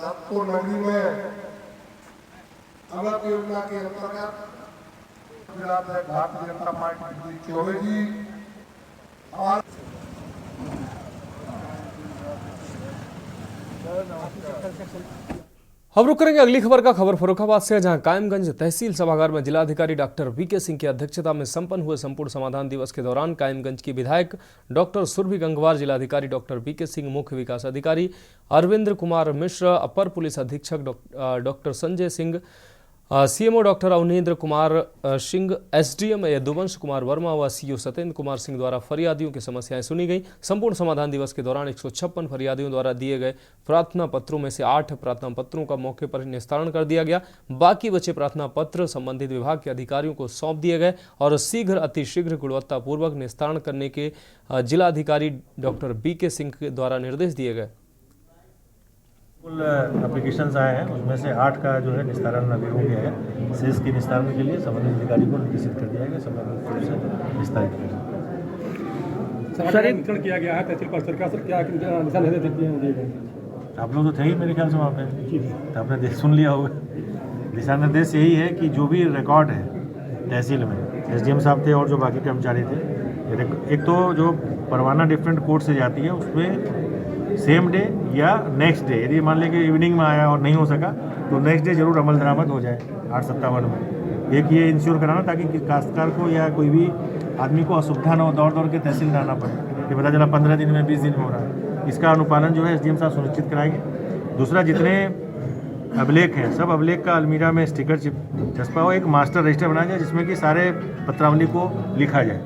आपको नदी में अवध योजना के अंतर्गत विधायक भारतीय जनता पार्टी श्री चौबे जी और अब रुक करेंगे अगली खबर का। खबर फर्रुखाबाद से, जहां कायमगंज तहसील सभागार में जिलाधिकारी डॉक्टर वीके सिंह की अध्यक्षता में संपन्न हुए संपूर्ण समाधान दिवस के दौरान कायमगंज की विधायक डॉक्टर सुरभि गंगवार, जिलाधिकारी डॉक्टर वीके सिंह, मुख्य विकास अधिकारी अरविंद कुमार मिश्र, अपर पुलिस अधीक्षक doctor Sanjay Singh, CMO doctor Avanindra Kumar Singh, SDM Yaduvansh Kumar Verma व सीओ सत्येंद्र कुमार सिंह द्वारा फरियादियों की समस्याएं सुनी गई। संपूर्ण समाधान दिवस के दौरान 156 फरियादियों द्वारा दिए गए प्रार्थना पत्रों में से 8 प्रार्थना पत्रों का मौके पर निस्तारण कर दिया गया। बाकी बचे प्रार्थना पत्र संबंधित विभाग के अधिकारियों को सौंप दिए गए और अतिशीघ्र गुणवत्तापूर्वक निस्तारण करने के जिलाधिकारी डॉक्टर बीके सिंह द्वारा निर्देश दिए गए। कुल एप्लीकेशंस आए हैं, उसमें से 8 का जो है निस्तारण अभी हो गया है। शेष के निस्तारण के लिए संबंधित अधिकारी को निर्देशित कर दिया गया, संबंधित रूप से निस्तारित किया गया है। तहसील पर सरकार सर क्या दिशा निर्देश दिए गए? आप लोग तो थे ही मेरे ख्याल से वहाँ पे, तो आपने सुन लिया होगा। दिशा निर्देश यही है कि जो भी रिकॉर्ड है तहसील में, एसडीएम साहब थे और जो बाकी कर्मचारी थे, एक तो जो परवाना डिफरेंट कोर्ट से जाती है उसमें सेम डे या नेक्स्ट डे, यदि मान लें कि इवनिंग में आया और नहीं हो सका तो नेक्स्ट डे जरूर अमल दरामद हो जाए 857 में। एक ये इंश्योर कराना ताकि काश्तकार को या कोई भी आदमी को असुविधा न हो, दौड़ दौड़ के तहसील जाना पड़े, ये पता चला 15 दिन में 20 दिन में हो रहा है। इसका अनुपालन जो है एसडीएम साहब सुनिश्चित कराएंगे। दूसरा, जितने अभिलेख हैं सब अभिलेख का अलमीरा में स्टिकर चस्पा हो, एक मास्टर रजिस्टर बनाया जाए जिसमें कि सारे पत्रावली को लिखा जाए,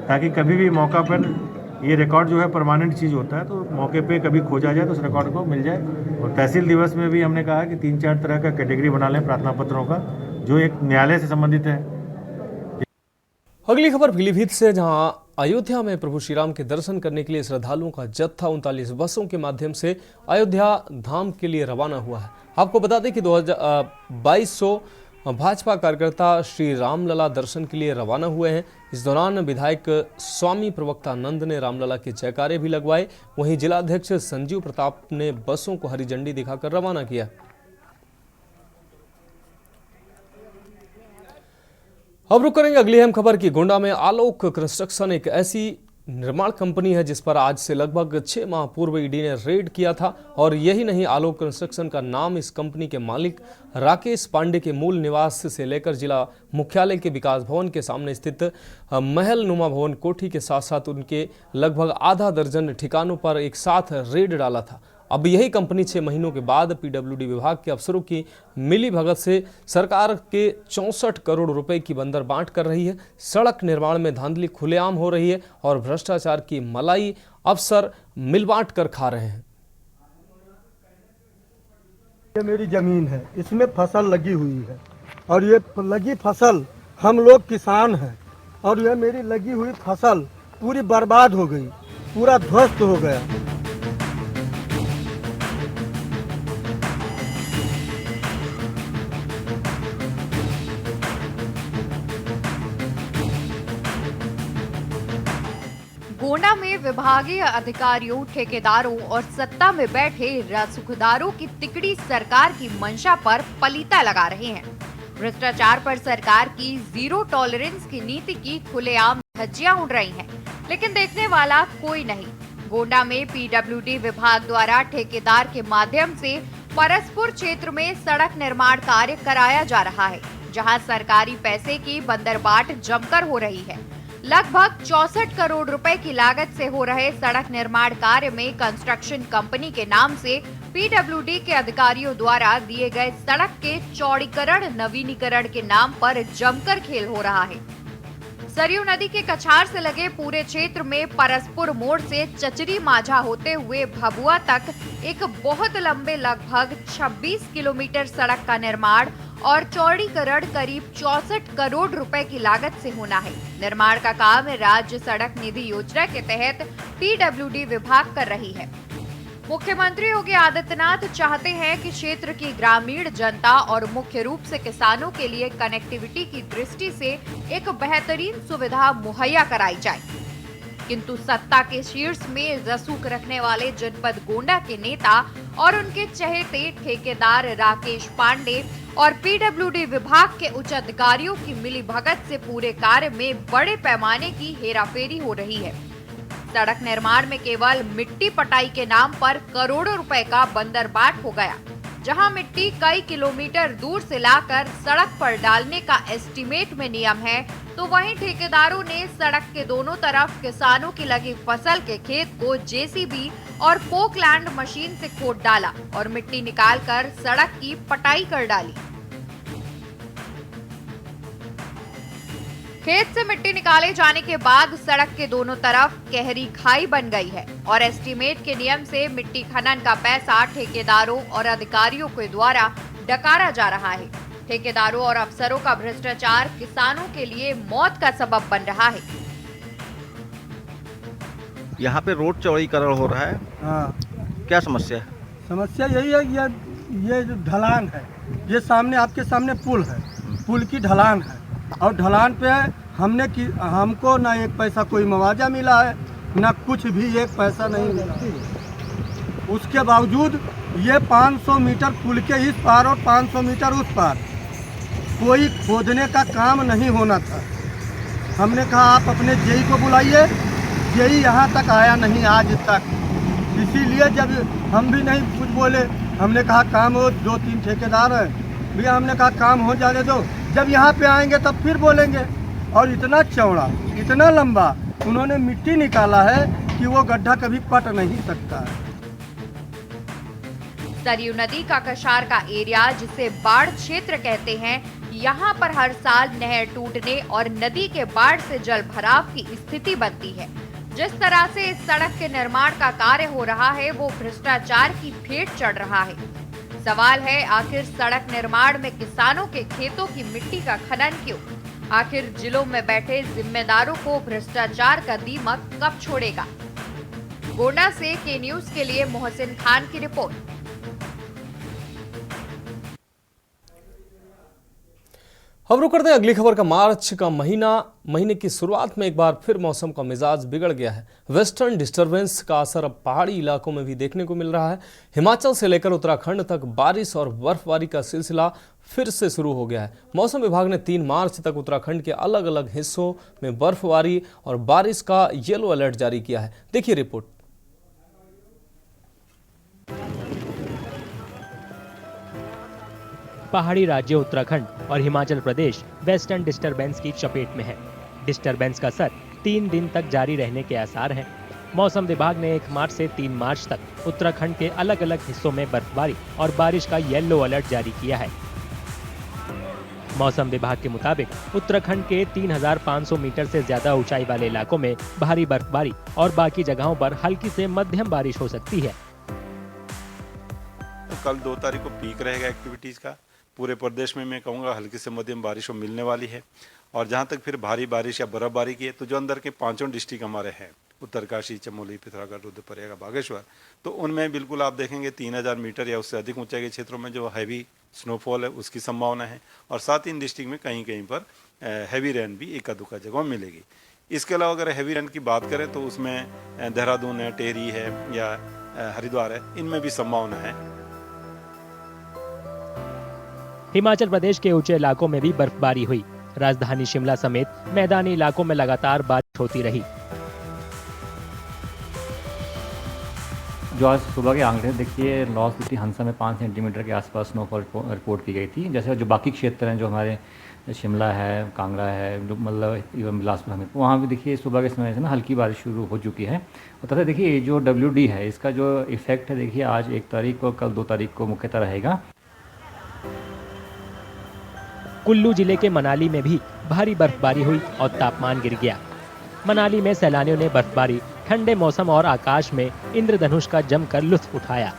ताकि कभी भी मौका पर ये रिकॉर्ड जो है परमानेंट चीज़ होता है, तो मौके पे कभी खोजा जाए तो उस रिकॉर्ड को मिल जाए। और तहसील दिवस में भी हमने कहा कि 3-4 तरह का कैटेगरी बना लें प्रार्थना पत्रों का, जो एक न्यायालय से संबंधित है। अगली खबर पीलीभीत से, जहां अयोध्या में प्रभु श्री राम के दर्शन करने के लिए श्रद्धालुओं का जत्था 39 बसों के माध्यम से अयोध्या धाम के लिए रवाना हुआ है। आपको बता दें कि 2200 भाजपा कार्यकर्ता श्री रामलला दर्शन के लिए रवाना हुए हैं। इस दौरान विधायक स्वामी प्रवक्तानंद ने रामलला के जयकारे भी लगवाए। वहीं जिलाध्यक्ष संजीव प्रताप ने बसों को हरी झंडी दिखाकर रवाना किया। अब रुक करेंगे अगली अहम खबर की। गोंडा में आलोक कंस्ट्रक्शन एक ऐसी निर्माण कंपनी है जिस पर आज से लगभग 6 माह पूर्व ईडी ने रेड किया था। और यही नहीं, आलोक कंस्ट्रक्शन का नाम इस कंपनी के मालिक राकेश पांडे के मूल निवास से लेकर जिला मुख्यालय के विकास भवन के सामने स्थित महल नुमा भवन कोठी के साथ साथ उनके लगभग आधा दर्जन ठिकानों पर एक साथ रेड डाला था। अब यही कंपनी 6 महीनों के बाद पीडब्ल्यूडी विभाग के अफसरों की मिली भगत से सरकार के 64 करोड़ रुपए की बंदर बांट कर रही है। सड़क निर्माण में धांधली खुलेआम हो रही है और भ्रष्टाचार की मलाई अफसर मिल बांट कर खा रहे हैं। ये मेरी जमीन है, इसमें फसल लगी हुई है और ये लगी फसल हम लोग किसान हैं और ये मेरी लगी हुई फसल पूरी बर्बाद हो गई, पूरा ध्वस्त हो गया। गोंडा में विभागीय अधिकारियों, ठेकेदारों और सत्ता में बैठे रसूखदारों की तिकड़ी सरकार की मंशा पर पलीता लगा रहे हैं। भ्रष्टाचार पर सरकार की जीरो टॉलरेंस की नीति की खुलेआम धज्जियां उड़ रही हैं, लेकिन देखने वाला कोई नहीं। गोंडा में पीडब्ल्यूडी विभाग द्वारा ठेकेदार के माध्यम से परसपुर क्षेत्र में सड़क निर्माण कार्य कराया जा रहा है, जहां सरकारी पैसे की बंदरबाट जमकर हो रही है। लगभग 64 करोड़ रुपए की लागत से हो रहे सड़क निर्माण कार्य में कंस्ट्रक्शन कंपनी के नाम से पीडब्ल्यूडी के अधिकारियों द्वारा दिए गए सड़क के चौड़ीकरण, नवीनीकरण के नाम पर जमकर खेल हो रहा है। सरयू नदी के कछार से लगे पूरे क्षेत्र में परसपुर मोड़ से चचरी माझा होते हुए भभुआ तक एक बहुत लंबे लगभग 26 किलोमीटर सड़क का निर्माण और चौड़ीकरण करीब 64 करोड़ रुपए की लागत से होना है। निर्माण का काम राज्य सड़क निधि योजना के तहत पीडब्ल्यूडी विभाग कर रही है। मुख्यमंत्री योगी आदित्यनाथ चाहते हैं कि क्षेत्र की ग्रामीण जनता और मुख्य रूप से किसानों के लिए कनेक्टिविटी की दृष्टि से एक बेहतरीन सुविधा मुहैया कराई जाए, किंतु सत्ता के शीर्ष में रसूख रखने वाले जनपद गोंडा के नेता और उनके चहेते ठेकेदार राकेश पांडे और पीडब्ल्यूडी विभाग के उच्च अधिकारियों की मिलीभगत से पूरे कार्य में बड़े पैमाने की हेराफेरी हो रही है। सड़क निर्माण में केवल मिट्टी पटाई के नाम पर करोड़ों रुपए का बंदरबाट हो गया। जहां मिट्टी कई किलोमीटर दूर से लाकर सड़क पर डालने का एस्टीमेट में नियम है, तो वहीं ठेकेदारों ने सड़क के दोनों तरफ किसानों की लगी फसल के खेत को जेसीबी और पोकलैंड मशीन से खोद डाला और मिट्टी निकालकर सड़क की पटाई कर डाली। खेत से मिट्टी निकाले जाने के बाद सड़क के दोनों तरफ गहरी खाई बन गई है और एस्टीमेट के नियम से मिट्टी खनन का पैसा ठेकेदारों और अधिकारियों के द्वारा डकारा जा रहा है। ठेकेदारों और अफसरों का भ्रष्टाचार किसानों के लिए मौत का सबब बन रहा है। यहाँ पे रोड चौड़ीकरण हो रहा है। हाँ, क्या समस्या है? समस्या यही है, ये जो ढलान है, ये सामने आपके सामने पुल है, पुल की ढलान है और ढलान पे हमको ना एक पैसा कोई मुआवजा मिला है, ना कुछ भी एक पैसा नहीं मिला। उसके बावजूद ये 500 मीटर पुल के इस पार और 500 मीटर उस पार कोई खोदने का काम नहीं होना था। हमने कहा आप अपने जेई को बुलाइए, जेई यहाँ तक आया नहीं आज तक। इसीलिए जब हम भी नहीं कुछ बोले, हमने कहा काम हो, 2-3 ठेकेदार हैं भैया, हमने कहा काम हो जाने दो, जब यहाँ पे आएंगे तब फिर बोलेंगे। और इतना चौड़ा, इतना लंबा उन्होंने मिट्टी निकाला है कि वो गड्ढा कभी पट नहीं सकता है। सरयू नदी का कछार का एरिया, जिसे बाढ़ क्षेत्र कहते हैं, यहाँ पर हर साल नहर टूटने और नदी के बाढ़ से जल भराव की स्थिति बनती है। जिस तरह से इस सड़क के निर्माण का कार्य हो रहा है, वो भ्रष्टाचार की भेंट चढ़ रहा है। सवाल है, आखिर सड़क निर्माण में किसानों के खेतों की मिट्टी का खनन क्यों? आखिर जिलों में बैठे जिम्मेदारों को भ्रष्टाचार का दीमक कब छोड़ेगा? गोंडा से के न्यूज के लिए मोहसिन खान की रिपोर्ट। अब रुक करते हैं अगली खबर का। मार्च का महीने की शुरुआत में एक बार फिर मौसम का मिजाज बिगड़ गया है। वेस्टर्न डिस्टरबेंस का असर अब पहाड़ी इलाकों में भी देखने को मिल रहा है। हिमाचल से लेकर उत्तराखंड तक बारिश और बर्फबारी का सिलसिला फिर से शुरू हो गया है। मौसम विभाग ने 3 मार्च तक उत्तराखंड के अलग अलग हिस्सों में बर्फबारी और बारिश का येलो अलर्ट जारी किया है। देखिए रिपोर्ट। पहाड़ी राज्य उत्तराखंड और हिमाचल प्रदेश वेस्टर्न डिस्टरबेंस की चपेट में है। डिस्टरबेंस का असर 3 दिन तक जारी रहने के आसार हैं। मौसम विभाग ने 1 मार्च से 3 मार्च तक उत्तराखंड के अलग अलग हिस्सों में बर्फबारी और बारिश का येलो अलर्ट जारी किया है। मौसम विभाग के मुताबिक उत्तराखंड के 3500 मीटर से ज्यादा ऊंचाई वाले इलाकों में भारी बर्फबारी और बाकी जगहों पर हल्की से मध्यम बारिश हो सकती है। तो कल 2 तारीख को पीक रहेगा एक्टिविटीज का। पूरे प्रदेश में मैं कहूँगा हल्की से मध्यम बारिश मिलने वाली है। और जहाँ तक फिर भारी बारिश या बर्फबारी की है, तो जो अंदर के 5 डिस्ट्रिक्ट हमारे हैं, उत्तरकाशी, चमोली, पिथौरागढ़, रुद्रप्रयाग, बागेश्वर, तो उनमें बिल्कुल आप देखेंगे 3000 मीटर या उससे अधिक ऊंचाई के क्षेत्रों में जो हैवी स्नोफॉल है उसकी संभावना है। और साथ ही इन डिस्ट्रिक्ट में कहीं कहीं पर हैवी रेन भी एका दुक्का जगह मिलेगी। इसके अलावा अगर हैवी रेन की बात करें तो उसमें देहरादून है, टेहरी है या हरिद्वार है, इनमें भी संभावना है। हिमाचल प्रदेश के ऊंचे इलाकों में भी बर्फबारी हुई। राजधानी शिमला समेत मैदानी इलाकों में लगातार बारिश होती रही। जो आज सुबह के आंकड़े देखिए, लाहौल स्पीति हंसा में 5 सेंटीमीटर के आसपास स्नोफॉल रिपोर्ट की गई थी। जैसे जो बाकी क्षेत्र हैं, जो हमारे शिमला है, कांगड़ा है, मतलब इवन बिलासपुर हमें, वहाँ भी देखिए सुबह के समय से ना हल्की बारिश शुरू हो चुकी है। और तथा देखिए जो WD है, इसका जो इफेक्ट है देखिए आज 1 तारीख को, कल 2 तारीख को मुख्यतः रहेगा। कुल्लू जिले के मनाली में भी भारी बर्फबारी हुई और तापमान गिर गया। मनाली में सैलानियों ने बर्फबारी, ठंडे मौसम और आकाश में इंद्रधनुष का जमकर लुत्फ उठाया।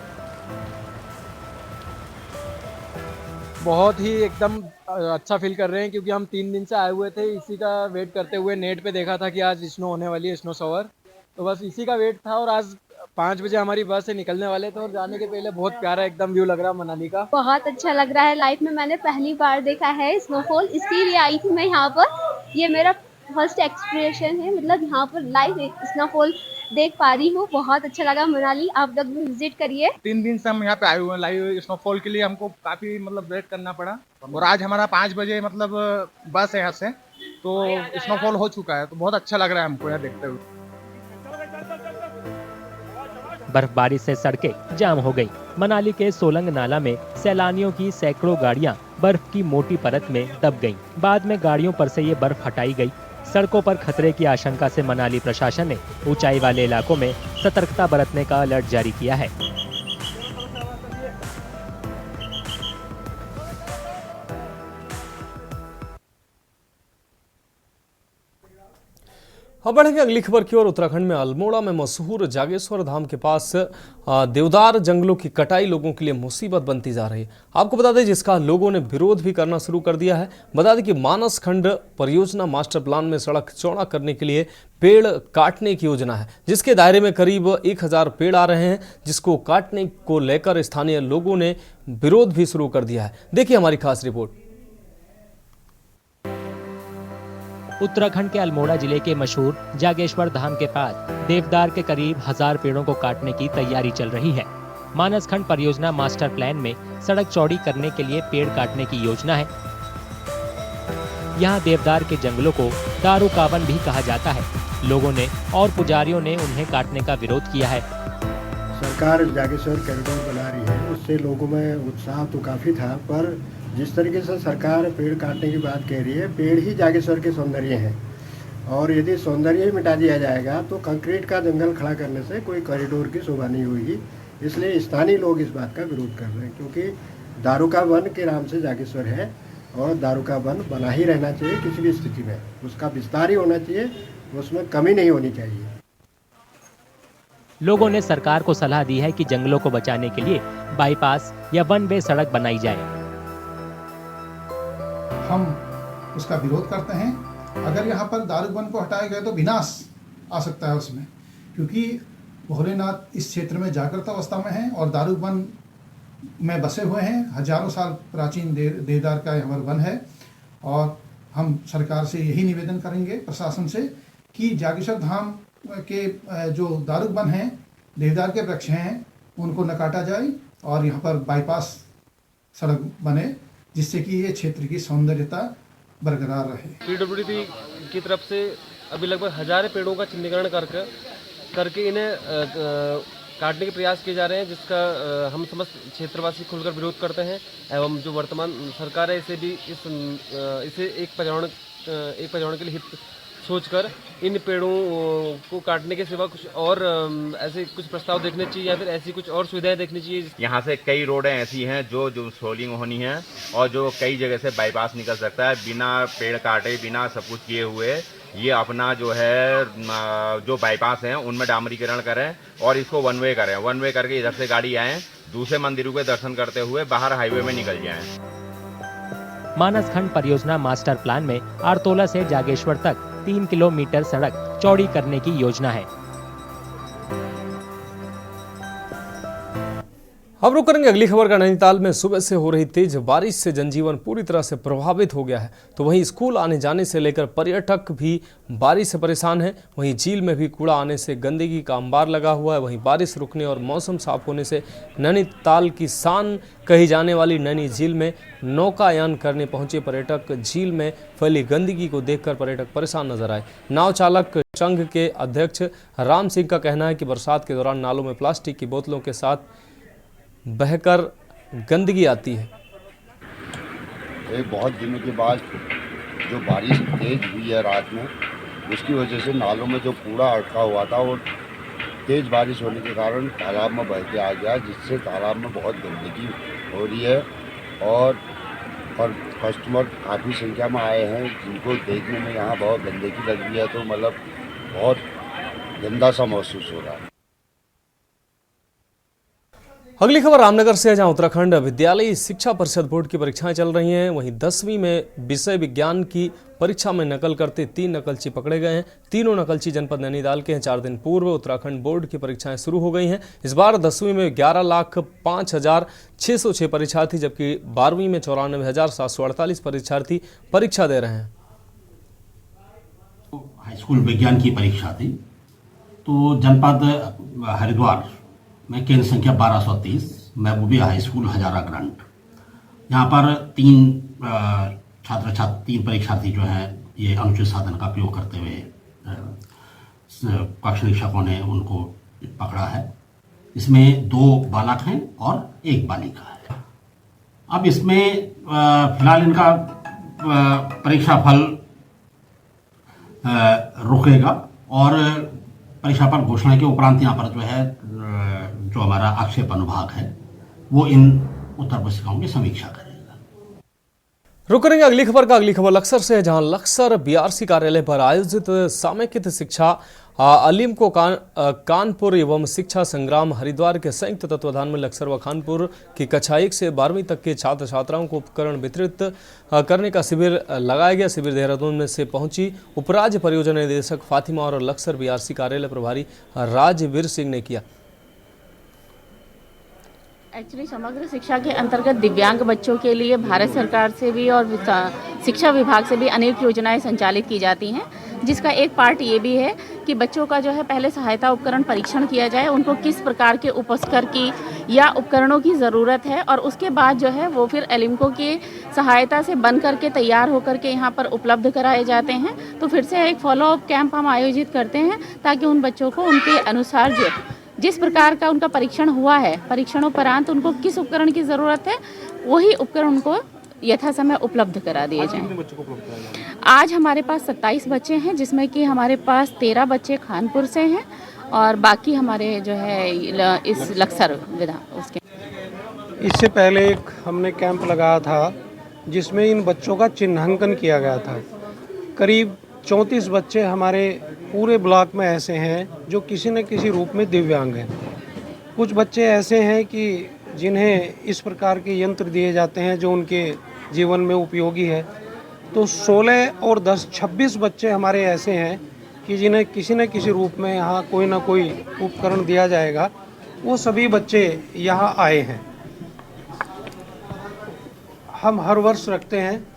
बहुत ही एकदम अच्छा फील कर रहे हैं, क्योंकि हम 3 दिन से आए हुए थे, इसी का वेट करते हुए। नेट पे देखा था कि आज स्नो होने वाली है, स्नो शॉवर, तो बस इसी का वेट था। और आज 5 बजे हमारी बस से निकलने वाले थे और जाने के पहले बहुत प्यारा एकदम व्यू लग रहा है मनाली का। बहुत अच्छा लग रहा है। लाइफ में मैंने पहली बार देखा है स्नोफॉल, इसके लिए आई थी मैं यहाँ पर। ये मेरा फर्स्ट एक्सपीरियंस है, मतलब यहाँ पर लाइव स्नोफॉल देख पा रही हूँ। बहुत अच्छा लगा मनाली, आप लोग भी विजिट करिए। 3 दिन से हम यहाँ पे आए हुए हैं लाइव स्नोफॉल के लिए। हमको काफी मतलब वेट करना पड़ा और आज हमारा 5 बजे मतलब बस है यहाँ से, तो स्नोफॉल हो चुका है, तो बहुत अच्छा लग रहा है हमको यहाँ देखते हुए। बर्फबारी से सड़कें जाम हो गई। मनाली के सोलंग नाला में सैलानियों की सैकड़ों गाड़ियां बर्फ की मोटी परत में दब गईं। बाद में गाड़ियों पर से ये बर्फ हटाई गई। सड़कों पर खतरे की आशंका से मनाली प्रशासन ने ऊंचाई वाले इलाकों में सतर्कता बरतने का अलर्ट जारी किया है। अब बढ़ेंगे अगली खबर की ओर। उत्तराखंड में अल्मोड़ा में मशहूर जागेश्वर धाम के पास देवदार जंगलों की कटाई लोगों के लिए मुसीबत बनती जा रही है। आपको बता दें जिसका लोगों ने विरोध भी करना शुरू कर दिया है। बता दें कि मानस खंड परियोजना मास्टर प्लान में सड़क चौड़ा करने के लिए पेड़ काटने की योजना है, जिसके दायरे में करीब 1000 पेड़ आ रहे हैं, जिसको काटने को लेकर स्थानीय लोगों ने विरोध भी शुरू कर दिया है। देखिए हमारी खास रिपोर्ट। उत्तराखंड के अल्मोड़ा जिले के मशहूर जागेश्वर धाम के पास देवदार के करीब 1000 पेड़ों को काटने की तैयारी चल रही है। मानस खंड परियोजना मास्टर प्लान में सड़क चौड़ी करने के लिए पेड़ काटने की योजना है। यहाँ देवदार के जंगलों को दारू कावन भी कहा जाता है। लोगों ने और पुजारियों ने उन्हें काटने का विरोध किया है। सरकार जागेश्वर कॉरिडोर बना रही है, उससे लोगों में उत्साह तो काफी था, पर जिस तरीके से सरकार पेड़ काटने की बात कह रही है, पेड़ ही जागेश्वर के सौंदर्य हैं और यदि सौंदर्य ही मिटा दिया जाएगा तो कंक्रीट का जंगल खड़ा करने से कोई कॉरिडोर की शोभा नहीं होगी। इसलिए स्थानीय लोग इस बात का विरोध कर रहे हैं, क्योंकि दारू का वन के नाम से जागेश्वर है और दारू का वन बना ही रहना चाहिए किसी भी स्थिति में, उसका विस्तार ही होना चाहिए, उसमें कमी नहीं होनी चाहिए। लोगों ने सरकार को सलाह दी है कि जंगलों को बचाने के लिए बाईपास या वन वे सड़क बनाई जाए। हम उसका विरोध करते हैं। अगर यहाँ पर दारू वन को हटाया गया तो विनाश आ सकता है उसमें, क्योंकि भोलेनाथ इस क्षेत्र में जागृत अवस्था में हैं और दारू वन में बसे हुए हैं। हजारों साल प्राचीन देवदार का यहाँ पर वन है और हम सरकार से यही निवेदन करेंगे प्रशासन से कि जागेश्वर धाम के जो दारू वन हैं, देवदार के वृक्ष हैं, उनको न काटा जाए और यहाँ पर बाईपास सड़क बने, जिससे कि ये क्षेत्र की सौंदर्यता बरकरार रहे। पीडब्ल्यूडी की तरफ से अभी लगभग 1000 पेड़ों का चिन्हीकरण करके इन्हें काटने के प्रयास किए जा रहे हैं, जिसका हम समस्त क्षेत्रवासी खुलकर विरोध करते हैं। एवं जो वर्तमान सरकार है इसे भी इसे एक पर्यावरण के लिए हित सोचकर इन पेड़ों को काटने के सिवा कुछ और ऐसे कुछ प्रस्ताव देखने चाहिए या फिर ऐसी कुछ और सुविधाएं देखनी चाहिए। यहाँ से कई रोडें ऐसी हैं जो सोलिंग होनी है और जो कई जगह से बाईपास निकल सकता है बिना पेड़ काटे, बिना सब कुछ किए हुए। ये अपना जो है जो बाईपास हैं उनमें डामरीकरण करें और इसको वन वे करें। वन वे करके इधर से गाड़ी आए, दूसरे मंदिरों के दर्शन करते हुए बाहर हाईवे में निकल जाएं। मानस खंड परियोजना मास्टर प्लान में आरतोला से जागेश्वर तक 3 किलोमीटर सड़क चौड़ी करने की योजना है। अब रुक करेंगे अगली खबर का। नैनीताल में सुबह से हो रही तेज बारिश से जनजीवन पूरी तरह से प्रभावित हो गया है, तो वहीं स्कूल आने जाने से लेकर पर्यटक भी बारिश से परेशान हैं। वहीं झील में भी कूड़ा आने से गंदगी का अंबार लगा हुआ है। वहीं बारिश रुकने और मौसम साफ होने से नैनीताल की शान कही जाने वाली नैनी झील में नौकायान करने पहुंचे पर्यटक झील में फैली गंदगी को देखकर पर्यटक परेशान नजर आए। नाव चालक संघ के अध्यक्ष राम सिंह का कहना है कि बरसात के दौरान नालों में प्लास्टिक की बोतलों के साथ बहकर गंदगी आती है। बहुत दिनों के बाद जो बारिश तेज हुई है रात में, उसकी वजह से नालों में जो कूड़ा अटका हुआ था वो तेज बारिश होने के कारण तालाब में बह के आ गया, जिससे तालाब में बहुत गंदगी हो रही है और कस्टमर काफ़ी संख्या में आए हैं, जिनको देखने में यहाँ बहुत गंदगी लग रही है, तो मतलब बहुत गंदा सा महसूस हो रहा है। अगली खबर रामनगर से है, जहां उत्तराखंड विद्यालय शिक्षा परिषद बोर्ड की परीक्षाएं चल रही हैं। वहीं 10वीं में विषय विज्ञान की परीक्षा में नकल करते 3 नकलची पकड़े गए हैं। तीनों नकलची जनपद नैनीताल के हैं। 4 दिन पूर्व उत्तराखंड बोर्ड की परीक्षाएं शुरू हो गई हैं। इस बार 10वीं में 11,05,606 परीक्षार्थी, जबकि 12वीं में 94,748 परीक्षार्थी परीक्षा दे रहे हैं। हाई स्कूल विज्ञान की परीक्षा थी, तो जनपद हरिद्वार में केंद्र संख्या 1230, महबूबी हाई स्कूल हजारा ग्रांट, यहाँ पर 3 परीक्षार्थी जो हैं ये अनुचित साधन का प्रयोग करते हुए कक्ष निरीक्षकों ने उनको पकड़ा है। इसमें 2 बालक हैं और 1 बालिका है। अब इसमें फिलहाल इनका परीक्षा फल रुकेगा और परीक्षा पर घोषणा के उपरांत यहाँ पर जो है जो हमारा आक्षेप अनुभाग है वो इन उत्तर पुस्तिकाओं की समीक्षा करेगा। रुक करेंगे अगली खबर का। अगली खबर लक्सर से है, जहां लक्सर बीआरसी कार्यालय पर आयोजित सामयिक शिक्षा अलीम को कानपुर एवं शिक्षा संग्राम हरिद्वार के संयुक्त तत्वाधान में लक्सर व कानपुर की कक्षा 1 से 12वीं तक के छात्र छात्राओं को उपकरण वितरित करने का शिविर लगाया गया। शिविर देहरादून में से पहुंची उपराज्य परियोजना निदेशक फातिमा और लक्सर बीआरसी कार्यालय प्रभारी राजवीर सिंह ने किया। एक्चुअली समग्र शिक्षा के अंतर्गत दिव्यांग बच्चों के लिए भारत सरकार से भी और शिक्षा विभाग से भी अनेक योजनाएं संचालित की जाती हैं, जिसका एक पार्ट ये भी है कि बच्चों का जो है पहले सहायता उपकरण परीक्षण किया जाए, उनको किस प्रकार के उपस्कर की या उपकरणों की ज़रूरत है, और उसके बाद जो है वो फिर एलिम्को की सहायता से बन करके तैयार होकर के यहाँ पर उपलब्ध कराए जाते हैं। तो फिर से एक फॉलोअप कैंप हम आयोजित करते हैं ताकि उन बच्चों को उनके अनुसार जिस प्रकार का उनका परीक्षण हुआ है, परीक्षणोपरांत उनको किस उपकरण की ज़रूरत है, वही उपकरण उनको यथा समय उपलब्ध करा दिए जाएं। आज हमारे पास 27 बच्चे हैं, जिसमें कि हमारे पास 13 बच्चे खानपुर से हैं और बाकी हमारे जो है इस लक्सर विधान उसके। इससे पहले एक हमने कैंप लगाया था जिसमें इन बच्चों का चिन्हांकन किया गया था। करीब 34 बच्चे हमारे पूरे ब्लॉक में ऐसे हैं जो किसी न किसी रूप में दिव्यांग हैं। कुछ बच्चे ऐसे हैं कि जिन्हें इस प्रकार के यंत्र दिए जाते हैं जो उनके जीवन में उपयोगी है। तो 16 और 10 26 बच्चे हमारे ऐसे हैं कि जिन्हें किसी न किसी रूप में यहाँ कोई ना कोई उपकरण दिया जाएगा। वो सभी बच्चे यहाँ आए हैं। हम हर वर्ष रखते हैं।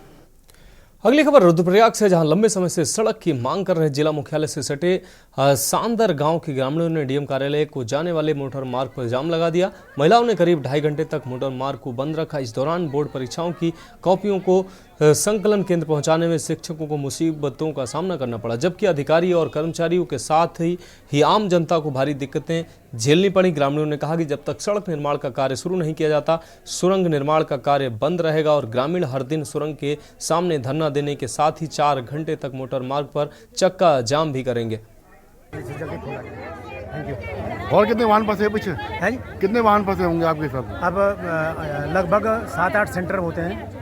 अगली खबर रुद्रप्रयाग से, जहां लंबे समय से सड़क की मांग कर रहे जिला मुख्यालय से सटे सांदर गांव के ग्रामीणों ने डीएम कार्यालय को जाने वाले मोटर मार्ग पर जाम लगा दिया। महिलाओं ने करीब 2.5 घंटे तक मोटर मार्ग को बंद रखा। इस दौरान बोर्ड परीक्षाओं की कॉपियों को संकलन केंद्र पहुंचाने में शिक्षकों को मुसीबतों का सामना करना पड़ा, जबकि अधिकारी और कर्मचारियों के साथ ही आम जनता को भारी दिक्कतें झेलनी पड़ी। ग्रामीणों ने कहा कि जब तक सड़क निर्माण का कार्य शुरू नहीं किया जाता, सुरंग निर्माण का कार्य बंद रहेगा और ग्रामीण हर दिन सुरंग के सामने धरना देने के साथ ही 4 घंटे तक मोटर मार्ग पर चक्का जाम भी करेंगे। और कितने वाहन फंसे पीछे हैं? कितने वाहन फंसे होंगे आपके साथ? अब लगभग 7-8 सेंटर होते हैं,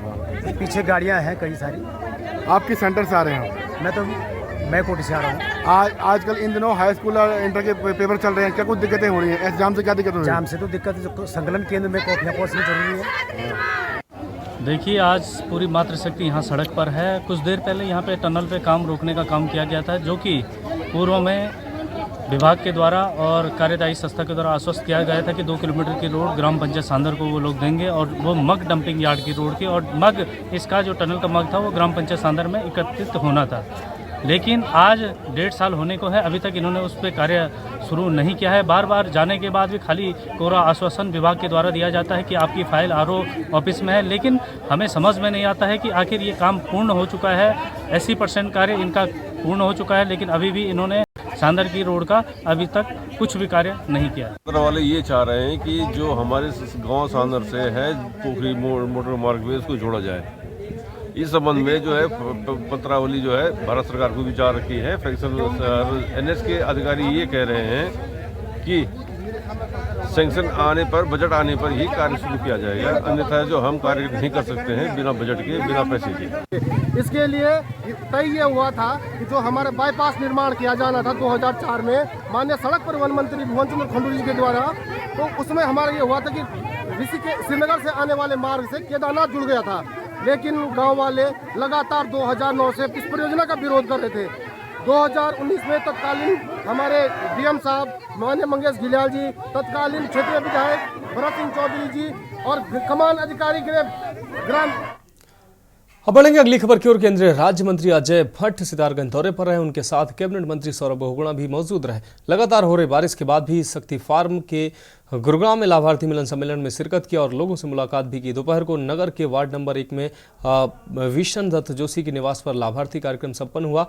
पीछे गाड़ियां हैं कई सारी। आप किस सेंटर से आ रहे हैं? मैं कोटी से आ रहा हूँ। आजकल इन दिनों हाई स्कूल और इंटर के पेपर चल रहे हैं, क्या कुछ दिक्कतें हो रही हैं? इस जाम से क्या दिक्कत हो रही है? जाम से तो दिक्कत संकलन केंद्र में कॉपियाँ पहुँचनी जरूरी है। देखिए, आज पूरी मातृशक्ति यहाँ सड़क पर है। कुछ देर पहले यहाँ पे टनल पे काम रोकने का काम किया गया था, जो कि पूर्व में विभाग के द्वारा और कार्यदायी संस्था के द्वारा आश्वस्त किया गया था कि 2 किलोमीटर की रोड ग्राम पंचायत सांदर को वो लोग देंगे, और वो मग डंपिंग यार्ड की रोड की, और मग इसका जो टनल का मग था वो ग्राम पंचायत सांदर में एकत्रित होना था। लेकिन आज 1.5 साल होने को है, अभी तक इन्होंने उस पर कार्य शुरू नहीं किया है। बार बार जाने के बाद भी खाली कोरा आश्वासन विभाग के द्वारा दिया जाता है कि आपकी फाइल आरओ ऑफिस में है, लेकिन हमें समझ में नहीं आता है कि आखिर ये काम पूर्ण हो चुका है। 80% कार्य इनका पूर्ण हो चुका है, लेकिन अभी भी इन्होंने सांदर की रोड का अभी तक कुछ भी कार्य नहीं किया। वाले ये चाह रहे हैं कि जो हमारे गांव सांदर से है पोखरी मोटर मार्ग में इसको जोड़ा जाए। इस संबंध में जो है पत्रावली जो है भारत सरकार को भी जा रखी है। फ्रैक्शन एनएच के अधिकारी ये कह रहे हैं कि सैंक्शन आने पर, बजट आने पर ही कार्य शुरू किया जाएगा, अन्यथा जो हम कार्य नहीं कर सकते हैं बिना बजट के, बिना पैसे के। इसके लिए तय ये हुआ था कि जो हमारे बाईपास निर्माण किया जाना था 2004 में माननीय सड़क परिवहन मंत्री भुवन चंद्र खंडूरी जी के द्वारा, तो उसमें हमारा ये हुआ था कि श्रीनगर से आने वाले मार्ग से केदारनाथ जुड़ गया था, लेकिन गांव वाले लगातार 2009 से इस परियोजना का विरोध कर रहे थे। 2019 में तत्कालीन हमारे डीएम साहब माननीय मंगेश घिलियाल जी, तत्कालीन क्षेत्रीय विधायक भरत सिंह चौधरी जी और कमान अधिकारी ग्राम। अब बढ़ेंगे अगली खबर की ओर। केंद्रीय राज्य मंत्री अजय भट्ट सितारगंज दौरे पर रहे, उनके साथ कैबिनेट मंत्री सौरभ बहुगुणा भी मौजूद रहे। लगातार हो रही बारिश के बाद भी शक्ति फार्म के गुरुग्राम में लाभार्थी मिलन सम्मेलन में शिरकत किया और लोगों से मुलाकात भी की। दोपहर को नगर के वार्ड नंबर 1 में विशन दत्त जोशी के निवास पर लाभार्थी कार्यक्रम संपन्न हुआ।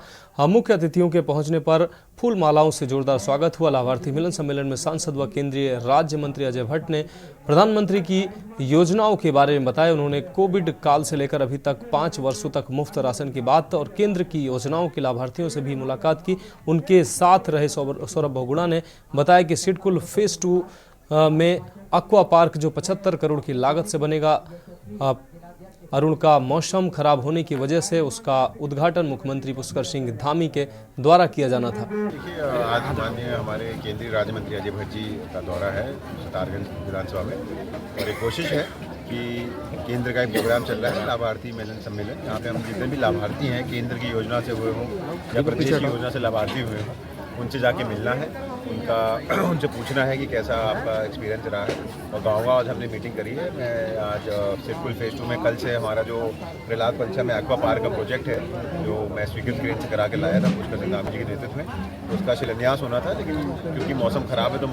मुख्य अतिथियों के पहुंचने पर फूल मालाओं से जोरदार स्वागत हुआ। लाभार्थी मिलन सम्मेलन में सांसद व केंद्रीय राज्य मंत्री अजय भट्ट ने प्रधानमंत्री की योजनाओं के बारे में बताया। उन्होंने कोविड काल से लेकर अभी तक 5 वर्षों तक मुफ्त राशन की बात और केंद्र की योजनाओं के लाभार्थियों से भी मुलाकात की। उनके साथ रहे सौरभ बहुगुणा ने बताया कि सिडकुल फेज 2 में एक्वा पार्क जो 75 करोड़ की लागत से बनेगा, अरुण का मौसम खराब होने की वजह से उसका उद्घाटन मुख्यमंत्री पुष्कर सिंह धामी के द्वारा किया जाना था। देखिए, आज माननीय हमारे केंद्रीय राज्य मंत्री अजय भट्ट जी का दौरा है सितारगंज विधानसभा में, और एक कोशिश है कि केंद्र का एक प्रोग्राम चल रहा है लाभार्थी मिलन सम्मेलन। यहाँ पे हम जितने भी लाभार्थी हैं केंद्र की योजना से हुए हों या प्रदेश की योजना से लाभार्थी हुए हों, उनसे जाके मिलना है, उनसे पूछना है कि कैसा आपका एक्सपीरियंस रहा है। और गाँव आज हमने मीटिंग करी है। मैं आज सिडकुल फेज 2 में कल से हमारा जो प्रहलाद परिसर में एक्वा पार्क का प्रोजेक्ट है जो मैं स्वीकृत ग्रेन से करा के लाया था पुष्कर सिंह धामी जी के नेतृत्व में, उसका शिलान्यास होना था, लेकिन क्योंकि मौसम खराब है तो